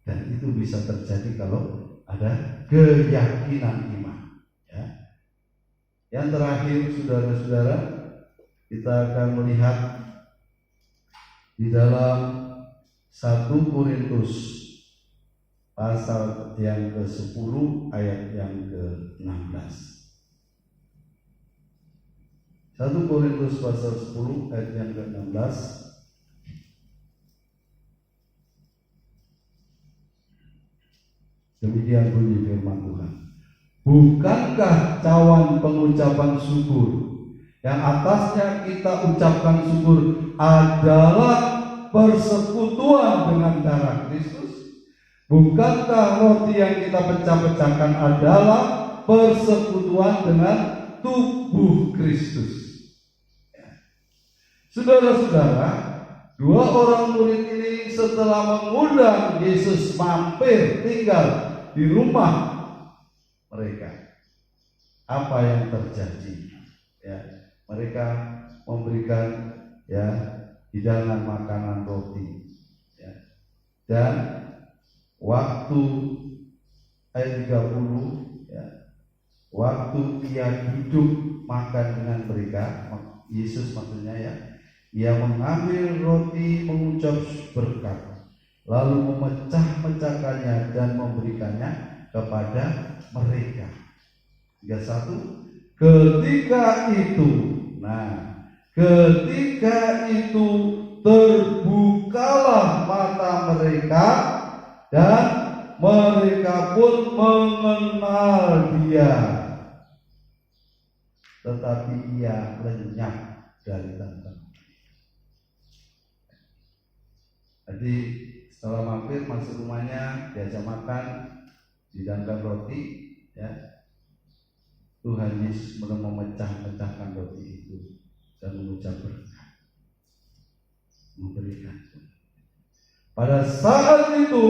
dan itu bisa terjadi kalau ada keyakinan iman ya. Yang terakhir saudara-saudara, kita akan melihat di dalam 1 Korintus pasal yang ke-10 ayat yang ke-16. 1 Korintus pasal 10 ayat yang ke-16. Demikian bunyi firman Tuhan. Bukankah cawan pengucapan syukur yang atasnya kita ucapkan syukur adalah persekutuan dengan darah Kristus? Bukankah roti yang kita pecah-pecahkan adalah persekutuan dengan tubuh Kristus? Saudara-saudara, dua orang murid ini setelah mengundang Yesus mampir tinggal di rumah mereka, apa yang terjadi? Ya, mereka memberikan ya hidangan makanan roti. Ya. Dan waktu ayat 30 ya, waktu ia duduk makan dengan mereka, Yesus maksudnya ya, ia mengambil roti, mengucap berkat, lalu memecah-mecahkannya dan memberikannya kepada mereka. 31. Ketika itu terbukalah mata mereka dan mereka pun mengenal Dia, tetapi ia lenyap dari tengah. Jadi setelah mampir masuk rumahnya, diajak makan, dihidangkan roti, ya. Tuhan Yesus memecah-mecahkan roti itu dan mengucap berkat, memberikan. Pada saat itu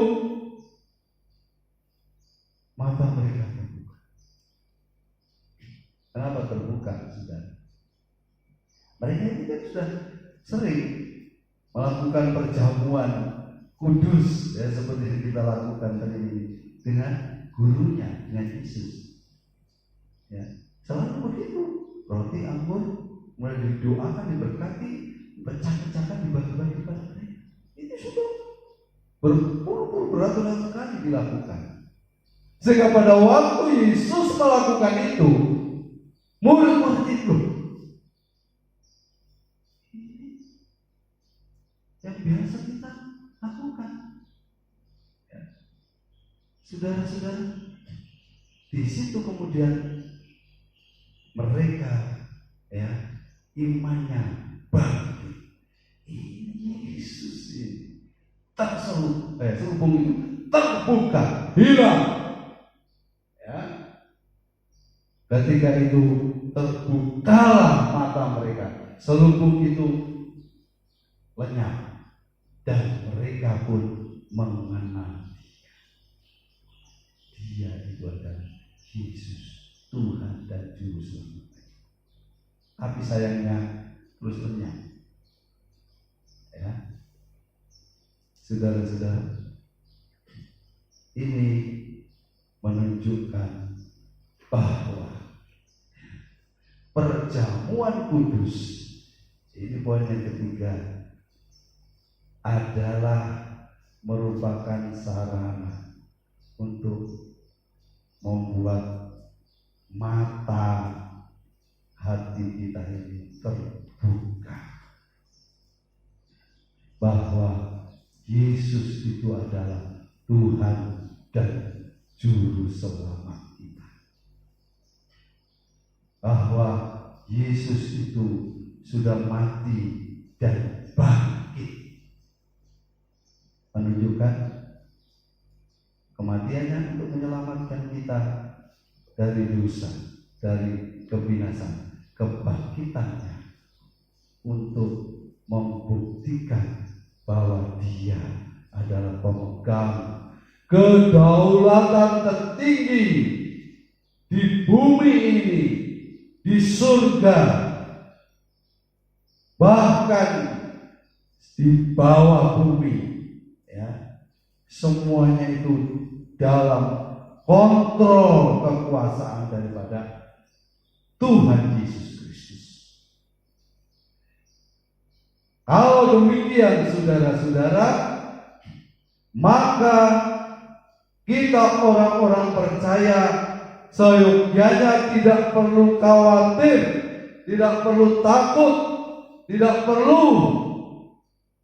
mata mereka terbuka. Kenapa terbuka, saudara? Mereka ini kan sudah sering melakukan perjamuan kudus ya, seperti yang kita lakukan tadi ini dengan gurunya, dengan Yesus ya. Selalu begitu, roti anggur mulai didoakan, diberkati, pecah-pecahkan, dibagi-bagi kepada mereka. Ini sudah berpuluh-puluh beratus kali dilakukan, sehingga pada waktu Yesus melakukan itu, murid-murid itu yang biasa kita lakukan ya. Saudara-saudara, di situ kemudian mereka ya imannya bangkit. Ini Yesus ini selubung itu terbuka, hilang ya. Ketika itu terbukalah mata mereka, selubung itu lenyap dan mereka pun mengenal Dia itu adalah Yesus, Tuhan dan Juru Selamat. Tapi sayangnya terus lenyap ya. Saudara-saudara, ini menunjukkan bahwa perjamuan kudus, ini poin yang ketiga, adalah merupakan sarana untuk membuat mata hati kita ini terbuka bahwa Yesus itu adalah Tuhan dan Juru Selamat kita, bahwa Yesus itu sudah mati dan bangkit, menunjukkan kematiannya untuk menyelamatkan kita dari dosa, dari kebinasaan, kebangkitannya untuk membuktikan bahwa Dia adalah pemegang kedaulatan tertinggi di bumi ini, di surga, bahkan di bawah bumi, ya. Semuanya itu dalam kontrol kekuasaan daripada Tuhan Yesus Kristus. Kalau demikian, saudara-saudara, maka kita orang-orang percaya seyogyanya tidak perlu khawatir, tidak perlu takut, tidak perlu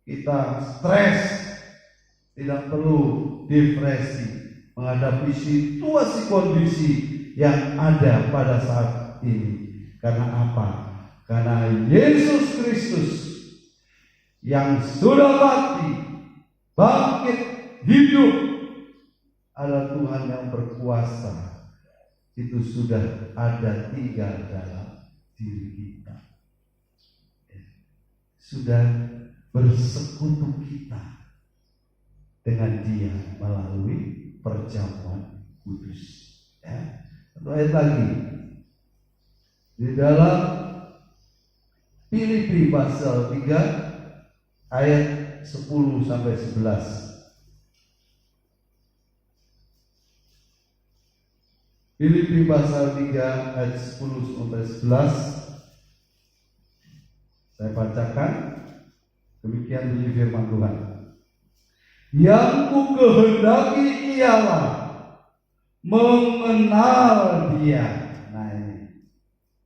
kita stres, tidak perlu depresi menghadapi situasi kondisi yang ada pada saat ini. Karena apa? Karena Yesus Kristus yang sudah mati, bangkit, hidup, adalah Tuhan yang berkuasa. Itu sudah ada tinggal dalam diri kita, sudah bersekutu kita dengan Dia melalui perjamuan kudus. Ya. Satu ayat lagi di dalam Filipi pasal 3 ayat 10 sampai 11. Filipi pasal 3 ayat 10 sampai 11. Saya bacakan. Demikian bunyi firman Tuhan. Yang ku kehendaki ialah mengenal Dia. Nah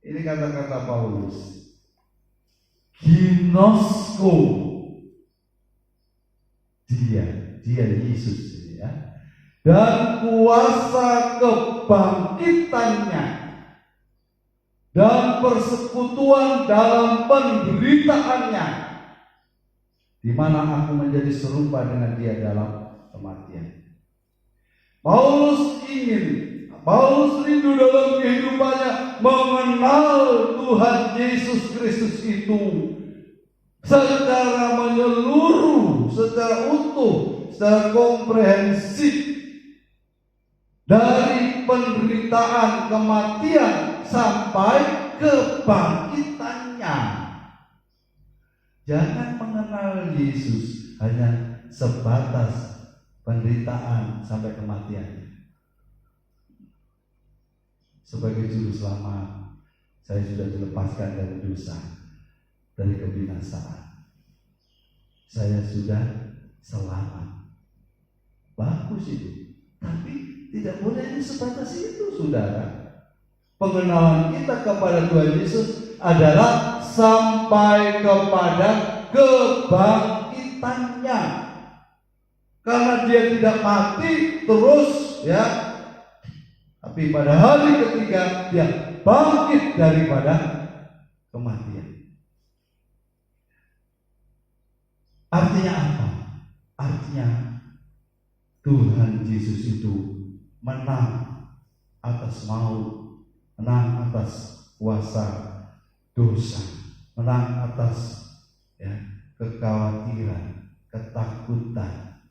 ini kata-kata Paulus. Ginosko Dia Yesus, ya. Dan kuasa kebangkitannya dan persekutuan dalam penderitaannya, di mana aku menjadi serupa dengan Dia dalam kematian. Paulus rindu dalam kehidupannya mengenal Tuhan Yesus Kristus itu secara menyeluruh, secara utuh, secara komprehensif, dari penderitaan, kematian sampai kebangkitannya. Jangan mengenal Yesus hanya sebatas penderitaan sampai kematian. Sebagai juru selamat, saya sudah dilepaskan dari dosa, dari kebinasaan. Saya sudah selamat. Bagus itu. Tapi tidak boleh hanya sebatas itu, saudara. Pengenalan kita kepada Tuhan Yesus adalah sampai kepada kebangkitannya. Karena Dia tidak mati terus, ya. Tapi pada hari ketiga Dia bangkit daripada kematian. Artinya apa? Artinya Tuhan Yesus itu menang atas maut, menang atas kuasa dosa, menang atas, ya, kekhawatiran, ketakutan,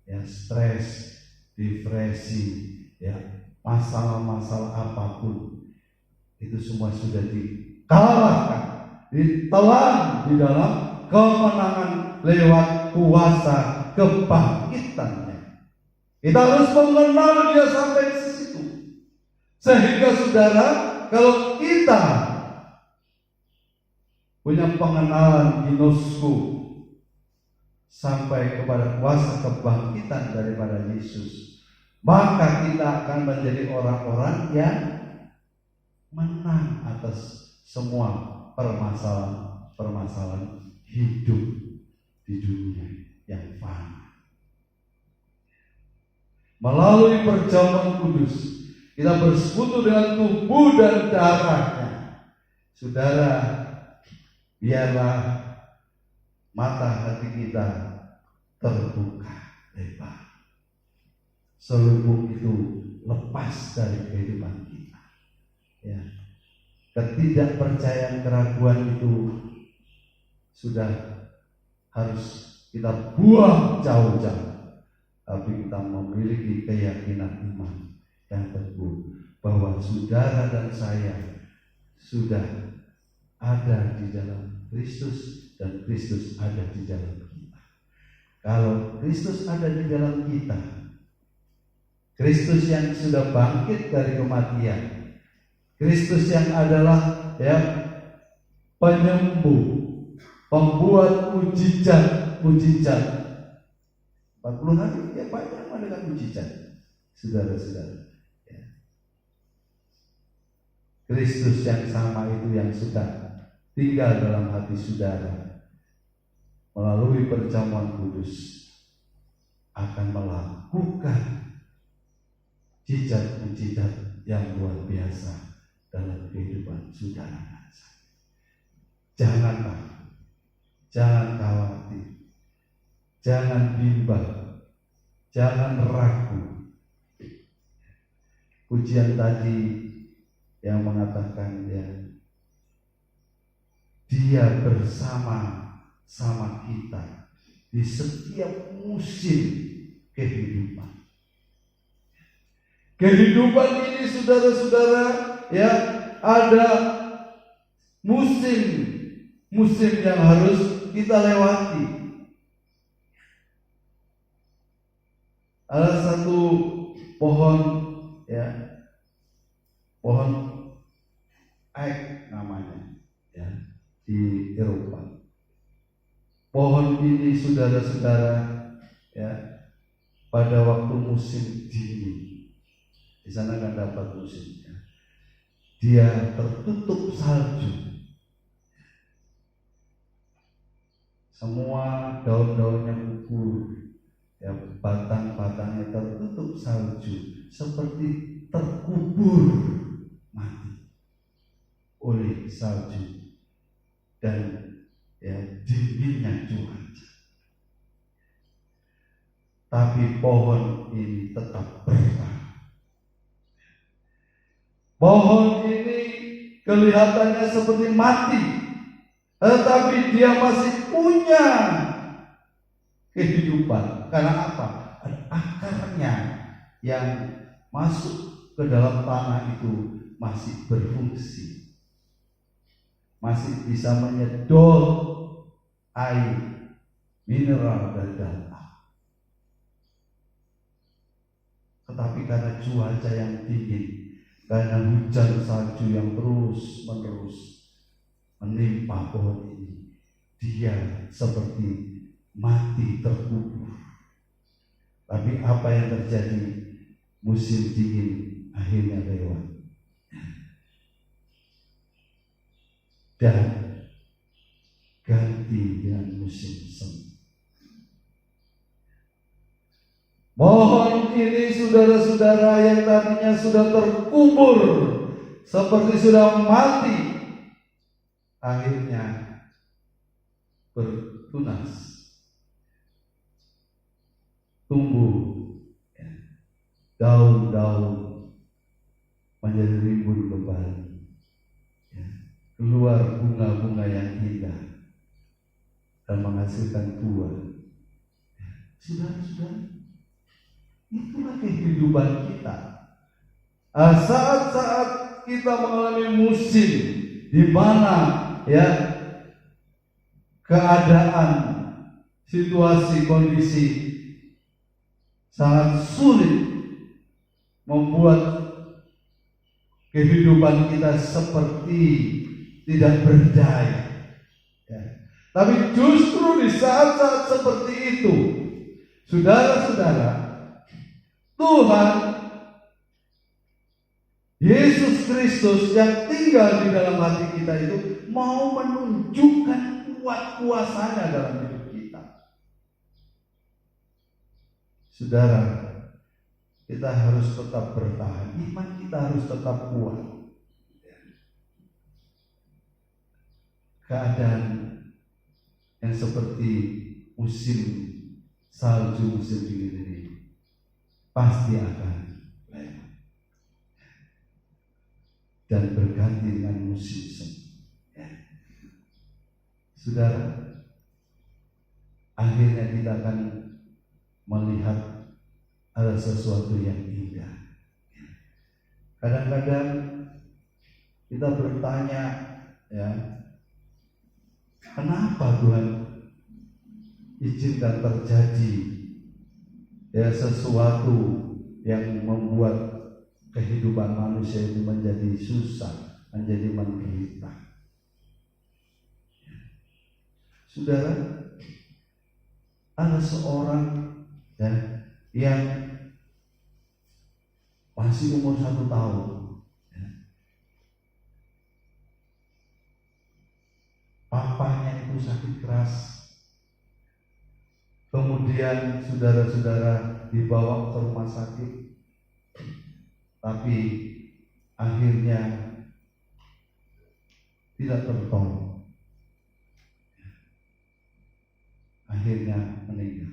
ya, stres, depresi, ya, masalah-masalah apapun. Itu semua sudah dikalahkan, ditelan di dalam kemenangan lewat kuasa kebangkitannya. Kita harus mengenal Dia sampai ke situ. Sehingga saudara, kalau kita punya pengenalan ginosko sampai kepada kuasa kebangkitan daripada Yesus, maka kita akan menjadi orang-orang yang menang atas semua permasalahan hidup di dunia yang fana. Melalui perjamuan kudus, kita bersekutu dengan tubuh dan darahnya. Saudara, biarlah mata hati kita terbuka lebar. Selubung itu lepas dari kehidupan kita. Ya. ketidakpercayaan, keraguan itu sudah harus kita buang jauh-jauh. Tapi kita memiliki keyakinan iman yang teguh bahwa saudara dan saya sudah ada di dalam Kristus dan Kristus ada di dalam kita. Kalau Kristus ada di dalam kita, Kristus yang sudah bangkit dari kematian, Kristus yang adalah penyembuh, pembuat mujizat 40 hari banyak dengan mujizat, saudara-saudara. Kristus yang sama itu yang sudah tinggal dalam hati saudara melalui perjamuan kudus akan melakukan mujizat yang luar biasa dalam kehidupan saudara dan saya. Jangan takut, jangan khawatir, jangan bimbang, jangan ragu. Pujian tadi yang mengatakan dia bersama-sama kita di setiap musim kehidupan. Kehidupan ini saudara-saudara ada musim yang harus kita lewati. Ada satu pohon pohon ek namanya di Eropa. Pohon ini saudara-saudara pada waktu musim dingin, di sana kan dapat musimnya, dia tertutup salju. Semua daun-daunnya gugur, batang-batangnya tertutup salju, seperti terkubur mati oleh salju dan dinginnya cuaca. Tapi pohon ini tetap bertahan. Pohon ini kelihatannya seperti mati, tetapi dia masih punya kehidupan. Karena apa? Ada akarnya yang masuk ke dalam tanah itu masih berfungsi, masih bisa menyedot air mineral dari dalam. Tetapi karena cuaca yang dingin, karena hujan salju yang terus-menerus menimpa pohon ini, dia seperti mati terkubur. Tapi apa yang terjadi? Musim dingin akhirnya lewat dan ganti dengan musim semi. Pohon ini saudara-saudara yang tadinya sudah terkubur seperti sudah mati, akhirnya bertunas, tumbuh, daun-daun menjadi rimbun kembali, keluar bunga-bunga yang indah dan menghasilkan buah. Saudara-saudara, itulah kehidupan kita. Saat-saat kita mengalami musim di mana keadaan, situasi, kondisi sangat sulit membuat kehidupan kita seperti tidak berdaya. Tapi justru di saat-saat seperti itu, saudara-saudara, Tuhan Yesus Kristus yang tinggal di dalam hati kita itu mau menunjukkan kuasa-Nya dalam hidup kita. Saudara, kita harus tetap bertahan, iman kita harus tetap kuat. Keadaan yang seperti musim salju, musim dingin ini pasti akan lewat. dan berganti dengan musim semi. Ya. Saudara, akhirnya kita akan melihat ada sesuatu yang indah. Kadang-kadang kita bertanya, ya, kenapa Tuhan izinkan terjadi ya sesuatu yang membuat kehidupan manusia itu menjadi susah, menjadi menderita. Saudara, ada seorang ya, yang masih umur 1 tahun, ya. Papanya itu sakit keras. Kemudian saudara-saudara dibawa ke rumah sakit, tapi akhirnya tidak tertolong. Akhirnya meninggal.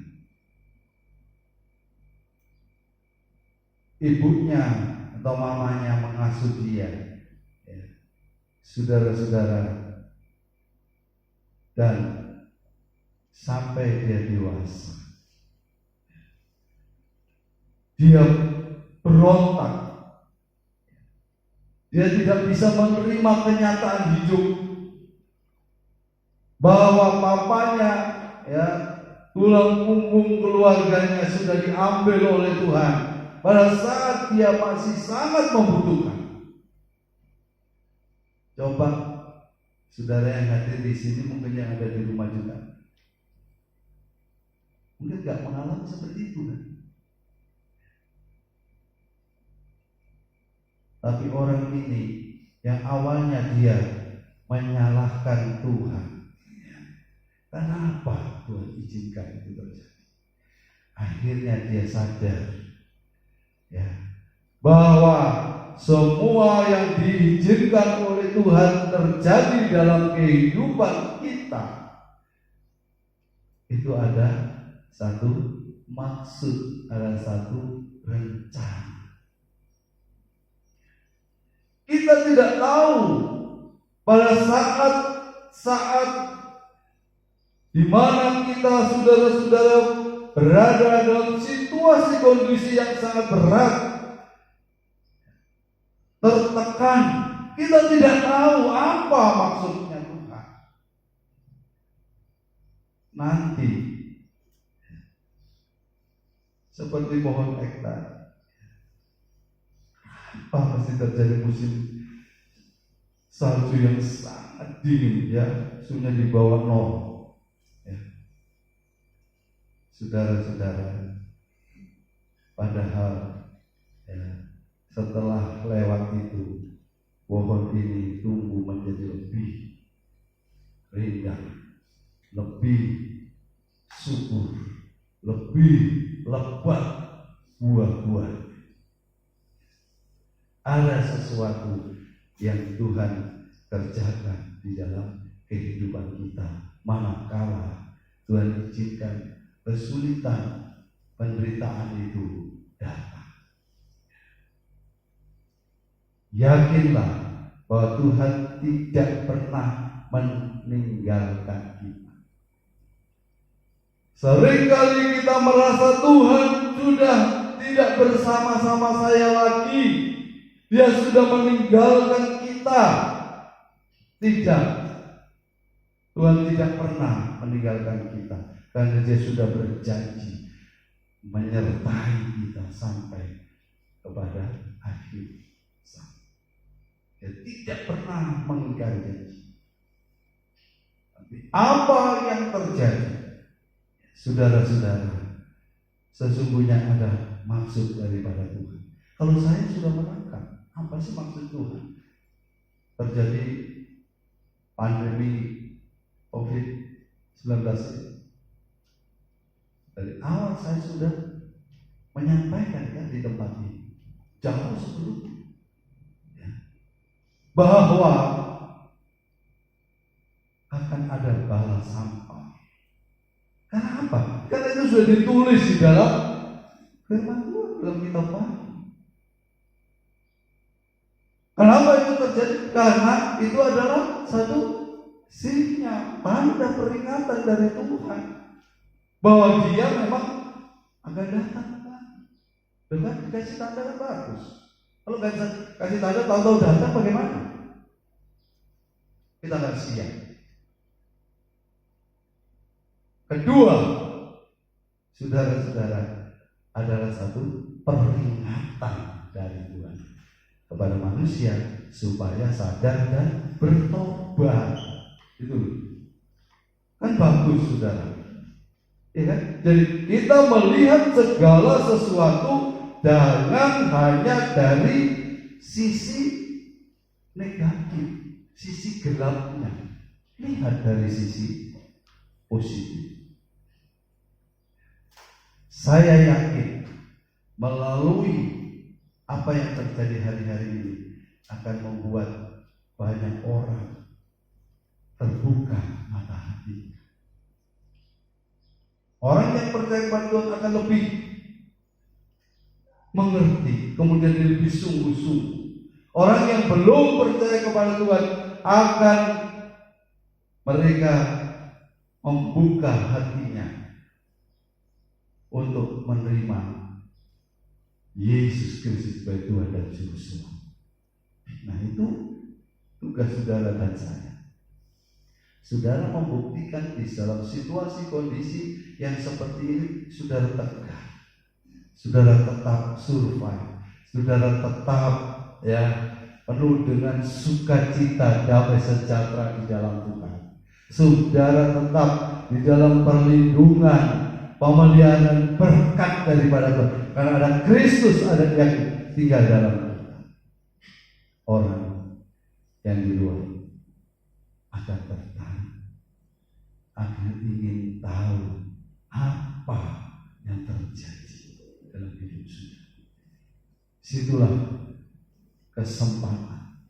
Ibunya atau mamanya mengasuh dia, ya, saudara-saudara, dan sampai dia dewasa. Dia berontak. Dia tidak bisa menerima kenyataan hidup bahwa papanya, ya, tulang punggung keluarganya sudah diambil oleh Tuhan pada saat dia masih sangat membutuhkan. Coba saudara yang hadir di sini, mungkin yang ada di rumah juga, mungkin gak mengalami seperti itu kan? Tapi orang ini yang awalnya dia menyalahkan Tuhan, kenapa Tuhan izinkan itu terjadi? Akhirnya dia sadar, ya, bahwa semua yang diizinkan oleh Tuhan terjadi dalam kehidupan kita itu ada satu maksud, ada satu rencana. Kita tidak tahu pada saat di mana kita saudara-saudara berada dalam situasi kondisi yang sangat berat, tertekan, kita tidak tahu apa maksudnya Tuhan. Nanti seperti pohon hektar, apa mesti terjadi musim salju yang sangat dingin, ya, suhunya di bawah 0, ya. Saudara-saudara, padahal, ya, setelah lewat itu, pohon ini tumbuh menjadi lebih rindang, lebih subur, lebih lebat buah-buah. Ada sesuatu yang Tuhan kerjakan di dalam kehidupan kita manakala Tuhan izinkan kesulitan, penderitaan itu datang. Yakinlah bahwa Tuhan tidak pernah meninggalkan kita. Seringkali kita merasa Tuhan sudah tidak bersama-sama saya lagi, Dia sudah meninggalkan kita. Tidak, Tuhan tidak pernah meninggalkan kita, karena Dia sudah berjanji menyertai kita sampai kepada akhir zaman. Dia tidak pernah mengingkari janji. Tapi apa yang terjadi, saudara-saudara, sesungguhnya ada maksud daripada Tuhan. Kalau saya sudah menangkap apa sih maksud Tuhan terjadi pandemi COVID-19 ini, dari awal saya sudah menyampaikan kan di tempat ini jauh sebelumnya, ya, bahwa akan ada bala sampah. Karena apa? Karena itu sudah ditulis di dalam firman Tuhan, dalam kitab Wahyu. Kenapa itu terjadi? Karena itu adalah satu sinyal, tanda peringatan dari Tuhan bahwa Dia memang akan datang. Dengan dikasih tanda kan bagus. Kalau nggak kasih tanda tahu-tahu datang bagaimana? Kita nggak siap. Kedua, saudara-saudara, adalah satu peringatan dari Tuhan kepada manusia supaya sadar dan bertobat. Itu kan bagus, saudara. Ya kan? Jadi kita melihat segala sesuatu jangan hanya dari sisi negatif, sisi gelapnya. Lihat dari sisi positif. Saya yakin melalui apa yang terjadi hari-hari ini akan membuat banyak orang terbuka mata hati. Orang yang percaya kepada Tuhan akan lebih mengerti, kemudian lebih sungguh-sungguh. Orang yang belum percaya kepada Tuhan akan mereka membuka hatinya untuk menerima Yesus Kristus sebagai Tuhan dan Juru Selamat. Nah, itu tugas saudara dan saya. Saudara membuktikan di dalam situasi kondisi yang seperti ini, saudara tegar, saudara tetap survive, saudara tetap penuh dengan sukacita, damai sejahtera di dalam Tuhan. Saudara tetap di dalam perlindungan, pemeliharaan, berkat daripada Tuhan. Karena ada Kristus, ada yang tinggal dalam kita. Orang yang di luar akan tertarik, akan ingin tahu apa yang terjadi dalam hidup saudara. Situlah kesempatan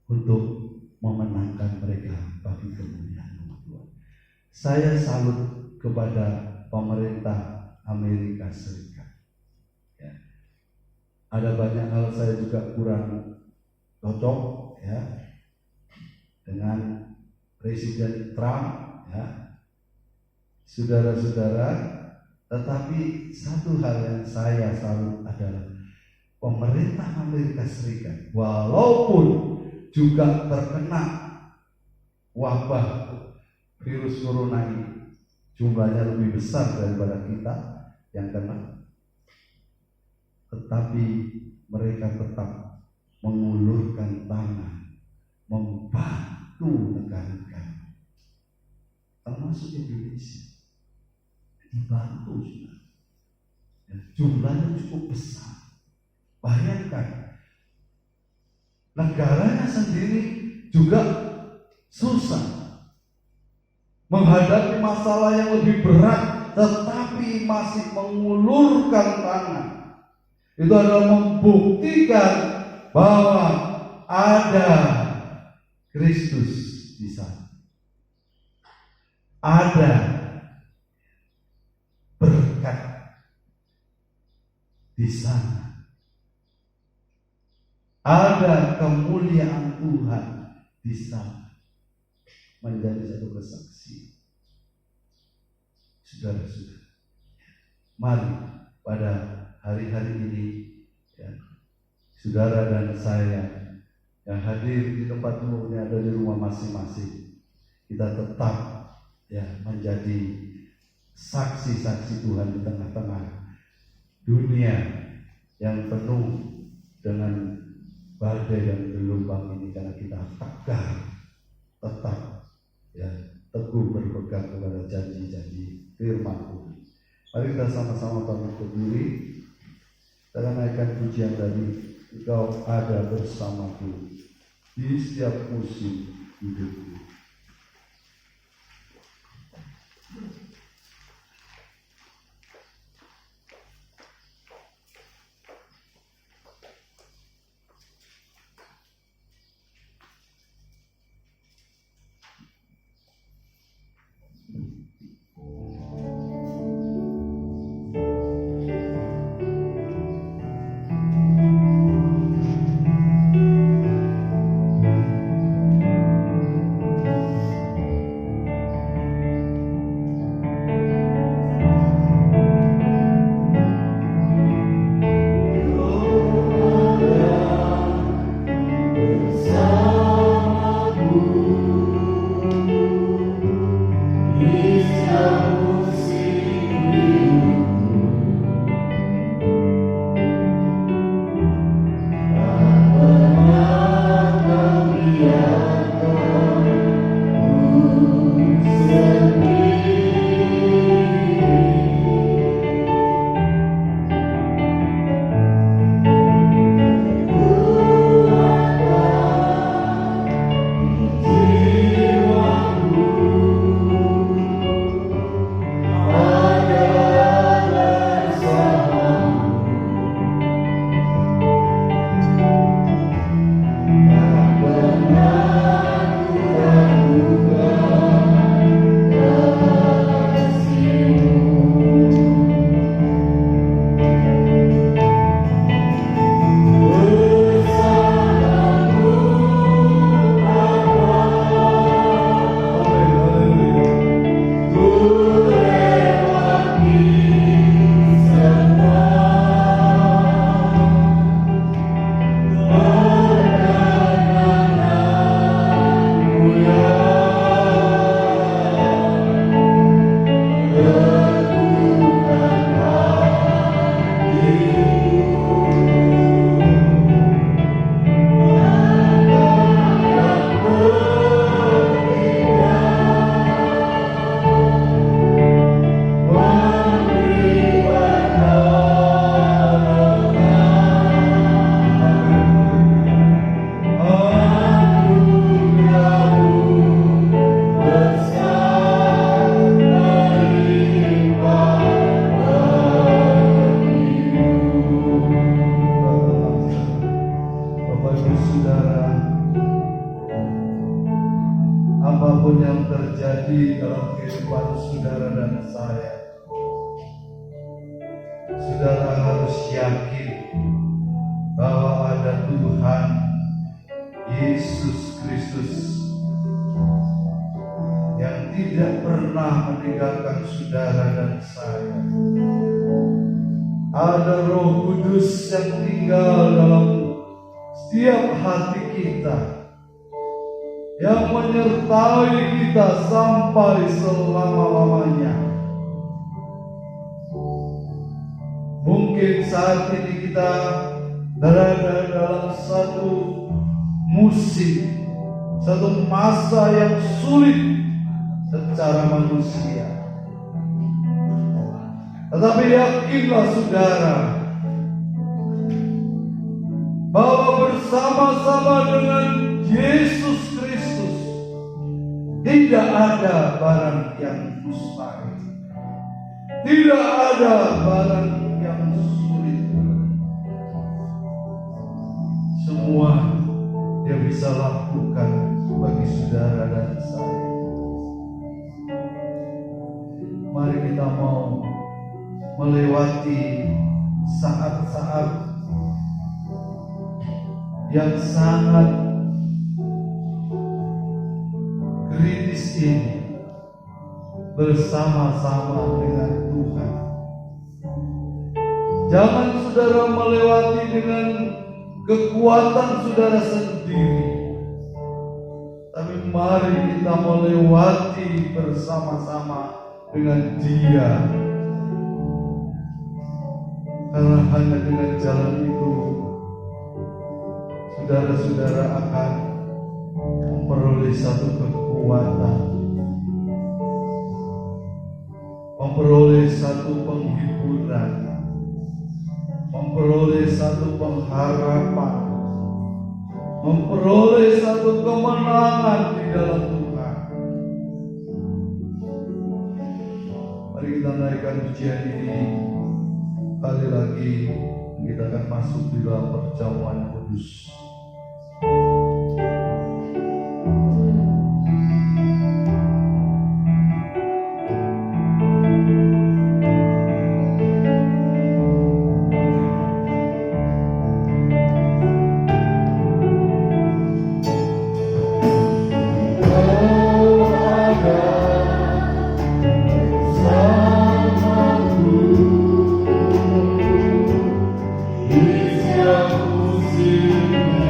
untuk memenangkan mereka bagi kemuliaan nama Tuhan. Saya salut kepada pemerintah Amerika Serikat. Ya. Ada banyak hal saya juga kurang cocok dengan Presiden Trump, saudara-saudara. Tetapi satu hal yang saya salut adalah pemerintah Amerika Serikat, walaupun juga terkena wabah virus corona ini, jumlahnya lebih besar daripada kita yang kena, tetapi mereka tetap mengulurkan tangan membantu negara-negara, termasuk Indonesia, dibantu sudah. Jumlahnya cukup besar. Bayangkan, negaranya sendiri juga susah, menghadapi masalah yang lebih berat, tetapi masih mengulurkan tangan. Itu adalah membuktikan bahwa ada Kristus di sana, ada berkat di sana, ada kemuliaan Tuhan di sana. Menjadi satu kesaksian. Saudara-saudara, mari pada hari-hari ini, saudara dan saya yang hadir di tempat umum ini, ada di rumah masing-masing, kita tetap menjadi saksi-saksi Tuhan di tengah-tengah dunia yang penuh dengan badai dan gelombang ini, karena kita tegar, tetap teguh berpegang kepada janji-janji firman Tuhan. Mari kita sama-sama bangkit berdiri, kita naikkan pujian tadi. Engkau ada bersamaku di setiap musim hidupku. apapun yang terjadi dalam kehidupan saudara dan saya, saudara harus yakin bahwa ada Tuhan Yesus Kristus yang tidak pernah meninggalkan saudara dan saya. Ada Roh Kudus yang tinggal dalam setiap hati kita, yang menyertai kita sampai selama-lamanya. Mungkin saat ini kita berada dalam satu musim, satu masa yang sulit secara manusia. Tetapi yakinlah saudara, bahwa bersama-sama dengan Yesus Kristus tidak ada barang yang mustahil, tidak ada barang yang sulit. Semua Dia bisa lakukan bagi saudara dan saya. Mari kita mau melewati saat-saat yang sangat kritis ini bersama-sama dengan Tuhan. Jangan saudara melewati dengan kekuatan saudara sendiri, tapi mari kita melewati bersama-sama dengan Dia. Karena hanya dengan jalan itu saudara-saudara akan memperoleh satu kekuatan, memperoleh satu penghiburan, memperoleh satu pengharapan, memperoleh satu kemenangan di dalam Tuhan. Mari kita naikkan pujian ini. Kali lagi kita akan masuk di dalam perjamuan kudus. Is your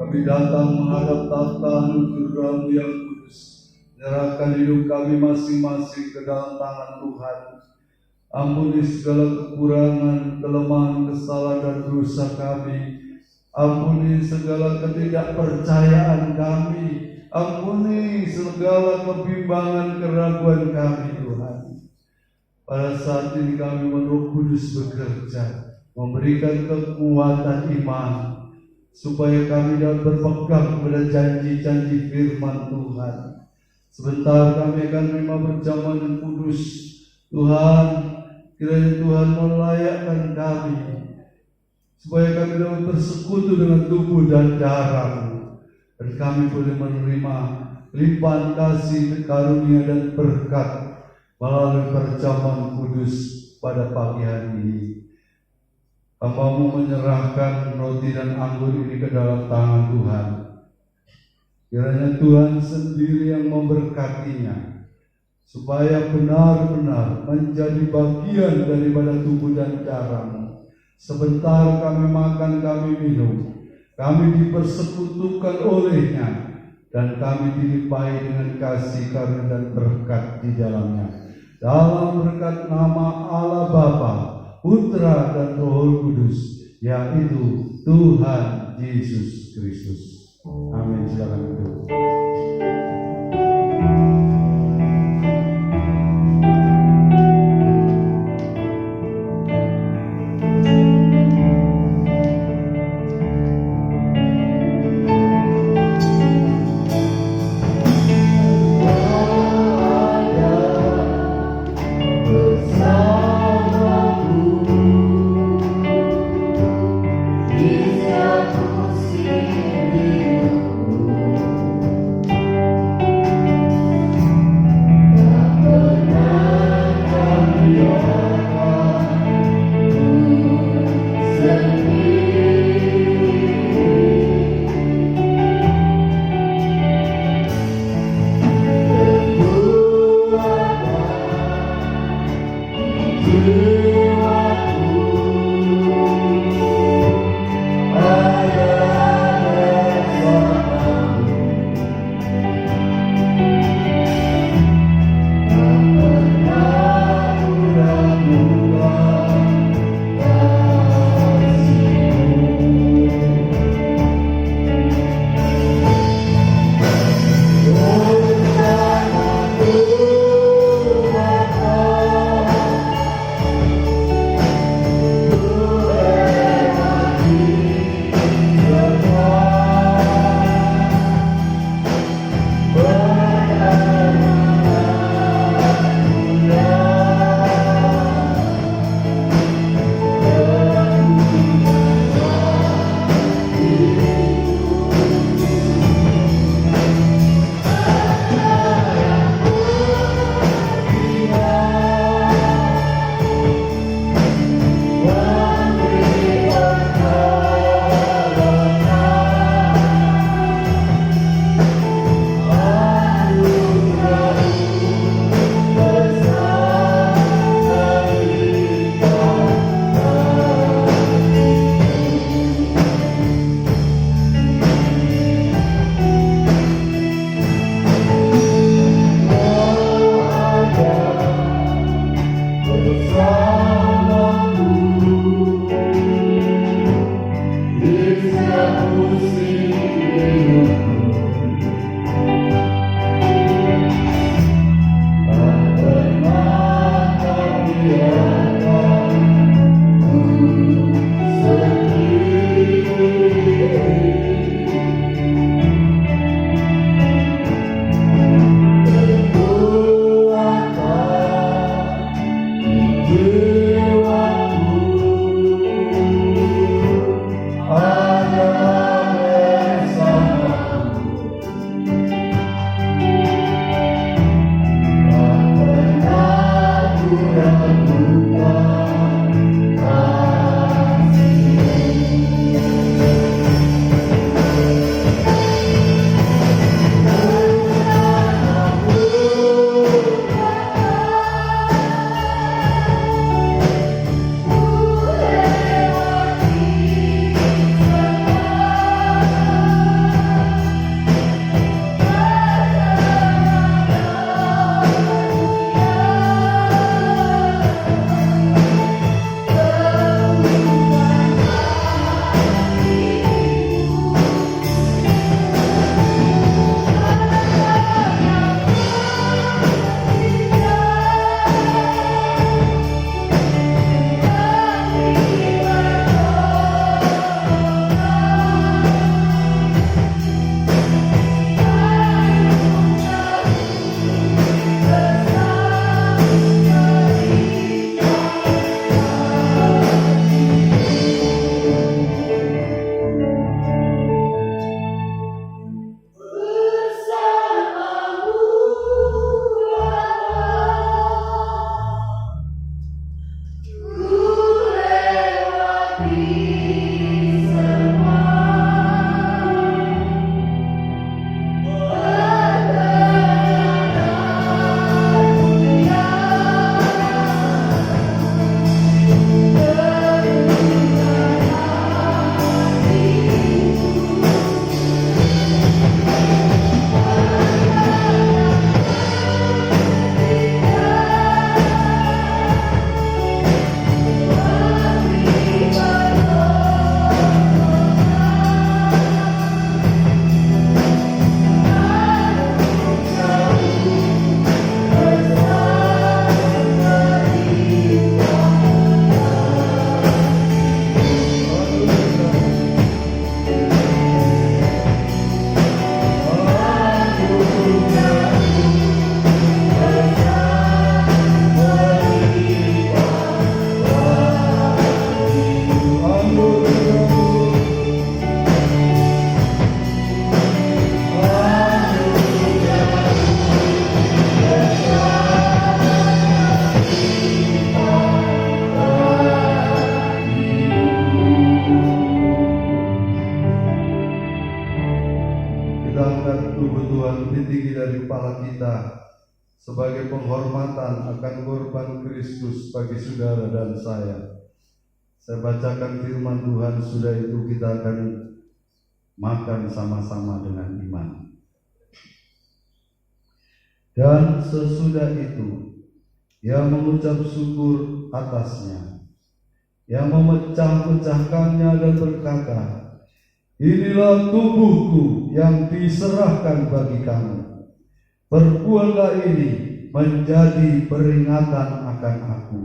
Kami datang menghadap tahta surgamu yang kudus, menyerahkan hidup kami masing-masing ke dalam tangan Tuhan. Ampuni segala kekurangan, kelemahan, kesalahan dan dosa kami. Ampuni segala ketidakpercayaan kami. Ampuni segala kebimbangan, keraguan kami, Tuhan. Pada saat ini kami Roh Kudus bekerja, memberikan kekuatan iman, supaya kami dapat berpegang pada janji-janji firman Tuhan. Sebentar kami akan menerima perjamuan yang kudus. Tuhan, kiranya Tuhan melayakkan kami, supaya kami dapat bersekutu dengan tubuh dan darah-Mu, dan kami boleh menerima limpahan kasih, karunia dan berkat melalui perjamuan kudus pada pagi hari ini. Hamba-Mu menyerahkan roti dan anggur ini ke dalam tangan Tuhan. Kiranya Tuhan sendiri yang memberkatinya, supaya benar-benar menjadi bagian daripada tubuh dan darah-Mu. Sebentar kami makan, kami minum, kami dipersekutukan olehnya, dan kami dilimpahi dengan kasih, karunia dan berkat di dalamnya. Dalam berkat nama Allah Bapa, Putra dan Roh Kudus, yaitu Tuhan Yesus Kristus. Amin. Silakan duduk. sebagai penghormatan akan korban Kristus bagi saudara dan saya. Saya bacakan firman Tuhan, sudah itu kita akan makan sama-sama dengan iman. Dan sesudah itu, ia mengucap syukur atasnya, yang memecah-pecahkannya dan berkata, "Inilah tubuhku yang diserahkan bagi kamu. Perbuatlah ini menjadi peringatan akan aku."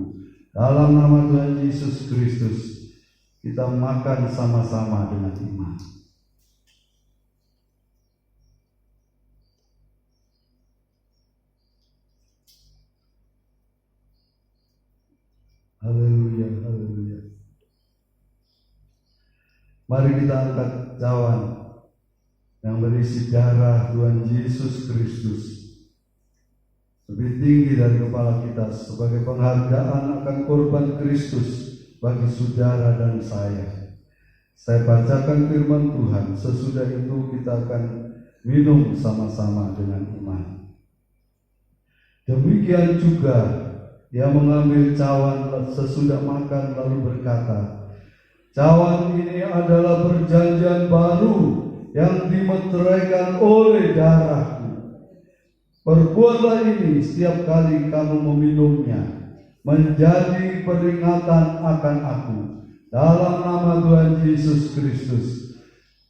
Dalam nama Tuhan Yesus Kristus, kita makan sama-sama dengan iman. Haleluya, haleluya. Mari kita angkat cawan yang berisi darah Tuhan Yesus Kristus lebih tinggi dari kepala kita sebagai penghargaan akan korban Kristus bagi saudara dan saya. Saya bacakan firman Tuhan, sesudah itu kita akan minum sama-sama dengan iman. Demikian juga ia mengambil cawan sesudah makan lalu berkata, "Cawan ini adalah perjanjian baru yang dimeteraikan oleh darahku. Perbuatlah ini setiap kali kamu meminumnya, menjadi peringatan akan aku." Dalam nama Tuhan Yesus Kristus,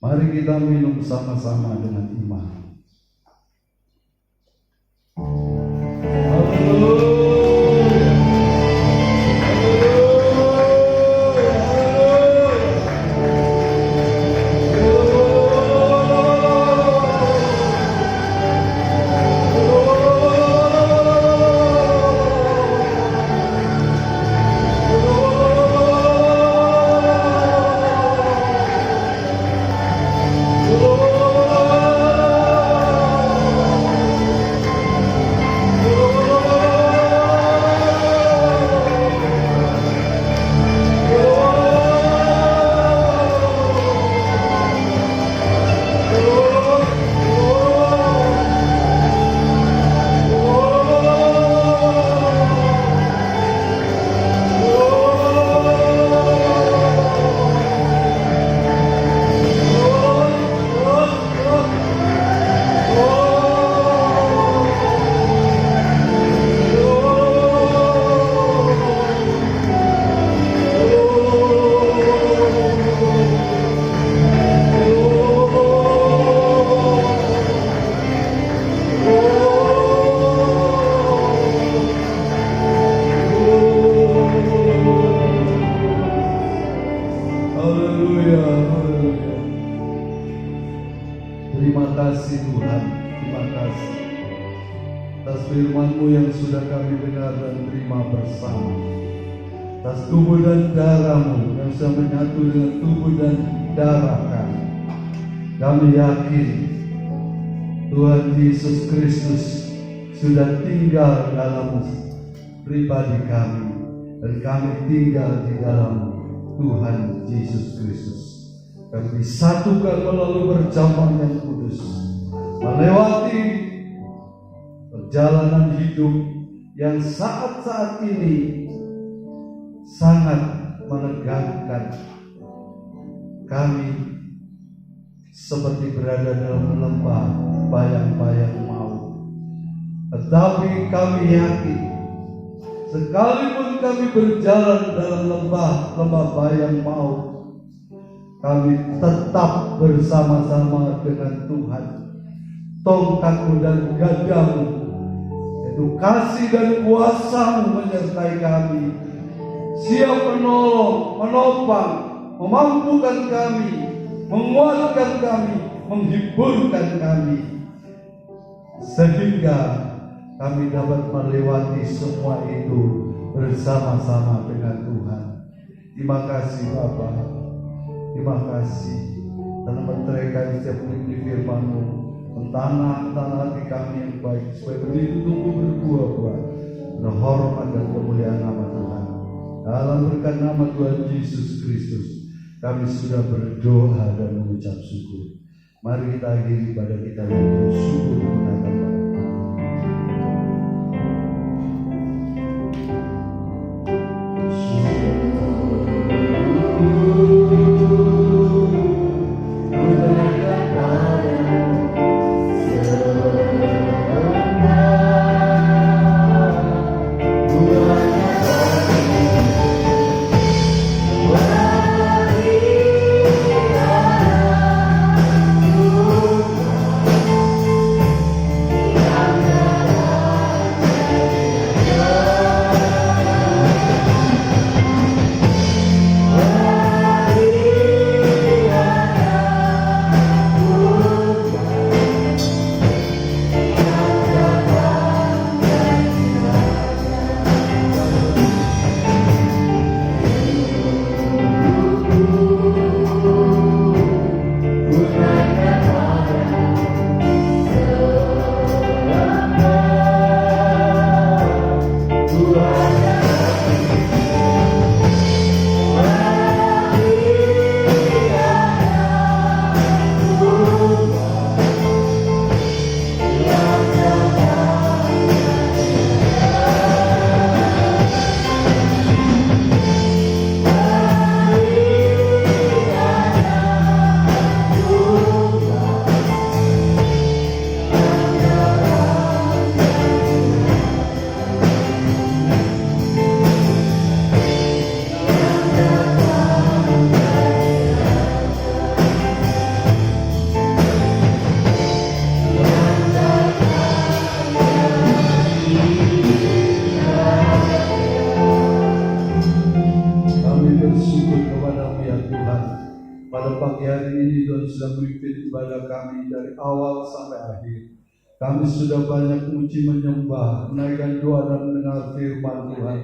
mari kita minum sama-sama dengan iman. Haleluya. Terima kasih Tuhan, terima kasih atas firman-Mu yang sudah kami dengar dan terima bersama, atas tubuh dan darah-Mu yang sudah menyatu dengan tubuh dan darah kami. Kami yakin Tuhan Yesus Kristus sudah tinggal dalam pribadi kami, dan kami tinggal di dalam Tuhan Yesus Kristus. Kami disatukan melalui perjamuan yang kudus, melewati perjalanan hidup yang saat-saat ini sangat menegangkan. Kami seperti berada dalam lembah bayang-bayang maut. Tetapi kami yakin, sekalipun kami berjalan dalam lembah bayang maut, kami tetap bersama-sama dengan Tuhan. Tongkatmu dan gadamu, yaitu kasih dan kuasa-Mu menyertai kami. Siap menolong, menopang, memampukan kami, menguatkan kami, menghiburkan kami, sehingga kami dapat melewati semua itu bersama-sama dengan Tuhan. Terima kasih Bapa. Terima kasih karena menteraikan setiap menit firman-Mu, mentanam hati kami yang baik, supaya benih tumbuh berbuah-buah, hormat dan kemuliaan nama Tuhan. Dalam berkat nama Tuhan Yesus Kristus, kami sudah berdoa dan mengucap syukur. Mari kita akhiri ibadah kita yang bersyukur menghadap Bapa. Kami sudah banyak muji menyembah, menaikkan doa dan mendengar firman Tuhan.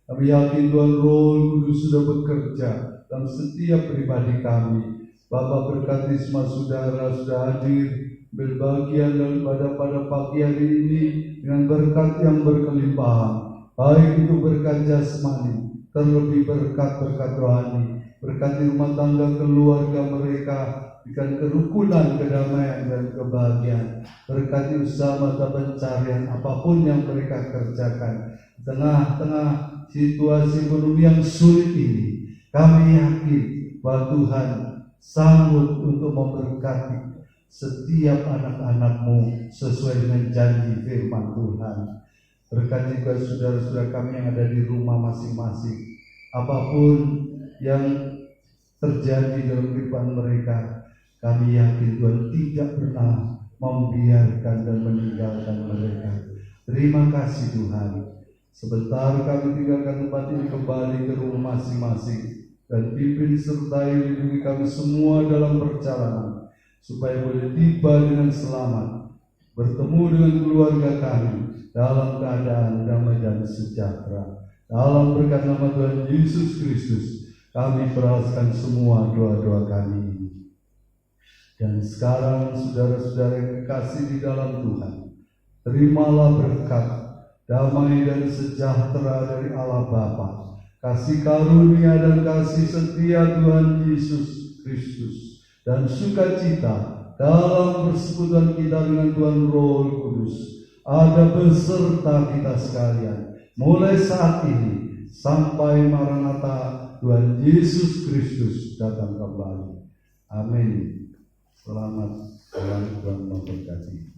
Kami yakin Tuhan Roh Kudus sudah bekerja dalam setiap pribadi kami. Bapa berkati semua saudara sudah hadir berbahagia pada pagi hari ini dengan berkat yang berkelimpahan, baik itu berkat jasmani, terlebih berkat rohani. Berkati rumah tangga keluarga mereka dengan kerukunan, kedamaian, dan kebahagiaan. Berkati usaha mata pencarian apapun yang mereka kerjakan di tengah-tengah situasi ekonomi yang sulit ini. Kami yakin bahwa Tuhan sanggup untuk memberkati setiap anak-anak-Mu sesuai dengan janji firman Tuhan. Berkati juga saudara-saudara kami yang ada di rumah masing-masing. Apapun yang terjadi dalam kehidupan mereka, kami yakin Tuhan tidak pernah membiarkan dan meninggalkan mereka. Terima kasih Tuhan. Sebentar kami tinggalkan tempat ini kembali ke rumah masing-masing, dan pimpin sertai lindungi kami semua dalam perjalanan, supaya boleh tiba dengan selamat, bertemu dengan keluarga kami dalam keadaan damai dan sejahtera. Dalam berkat nama Tuhan Yesus Kristus, kami perahaskan semua doa-doa kami. Dan sekarang saudara-saudara yang kekasih di dalam Tuhan, terimalah berkat, damai dan sejahtera dari Allah Bapa, kasih karunia dan kasih setia Tuhan Yesus Kristus, dan sukacita dalam persekutuan kita dengan Tuhan Roh Kudus ada beserta kita sekalian, mulai saat ini sampai Maranatha Tuhan Yesus Kristus datang kembali. Amin. Selamat Tuhan memberkati.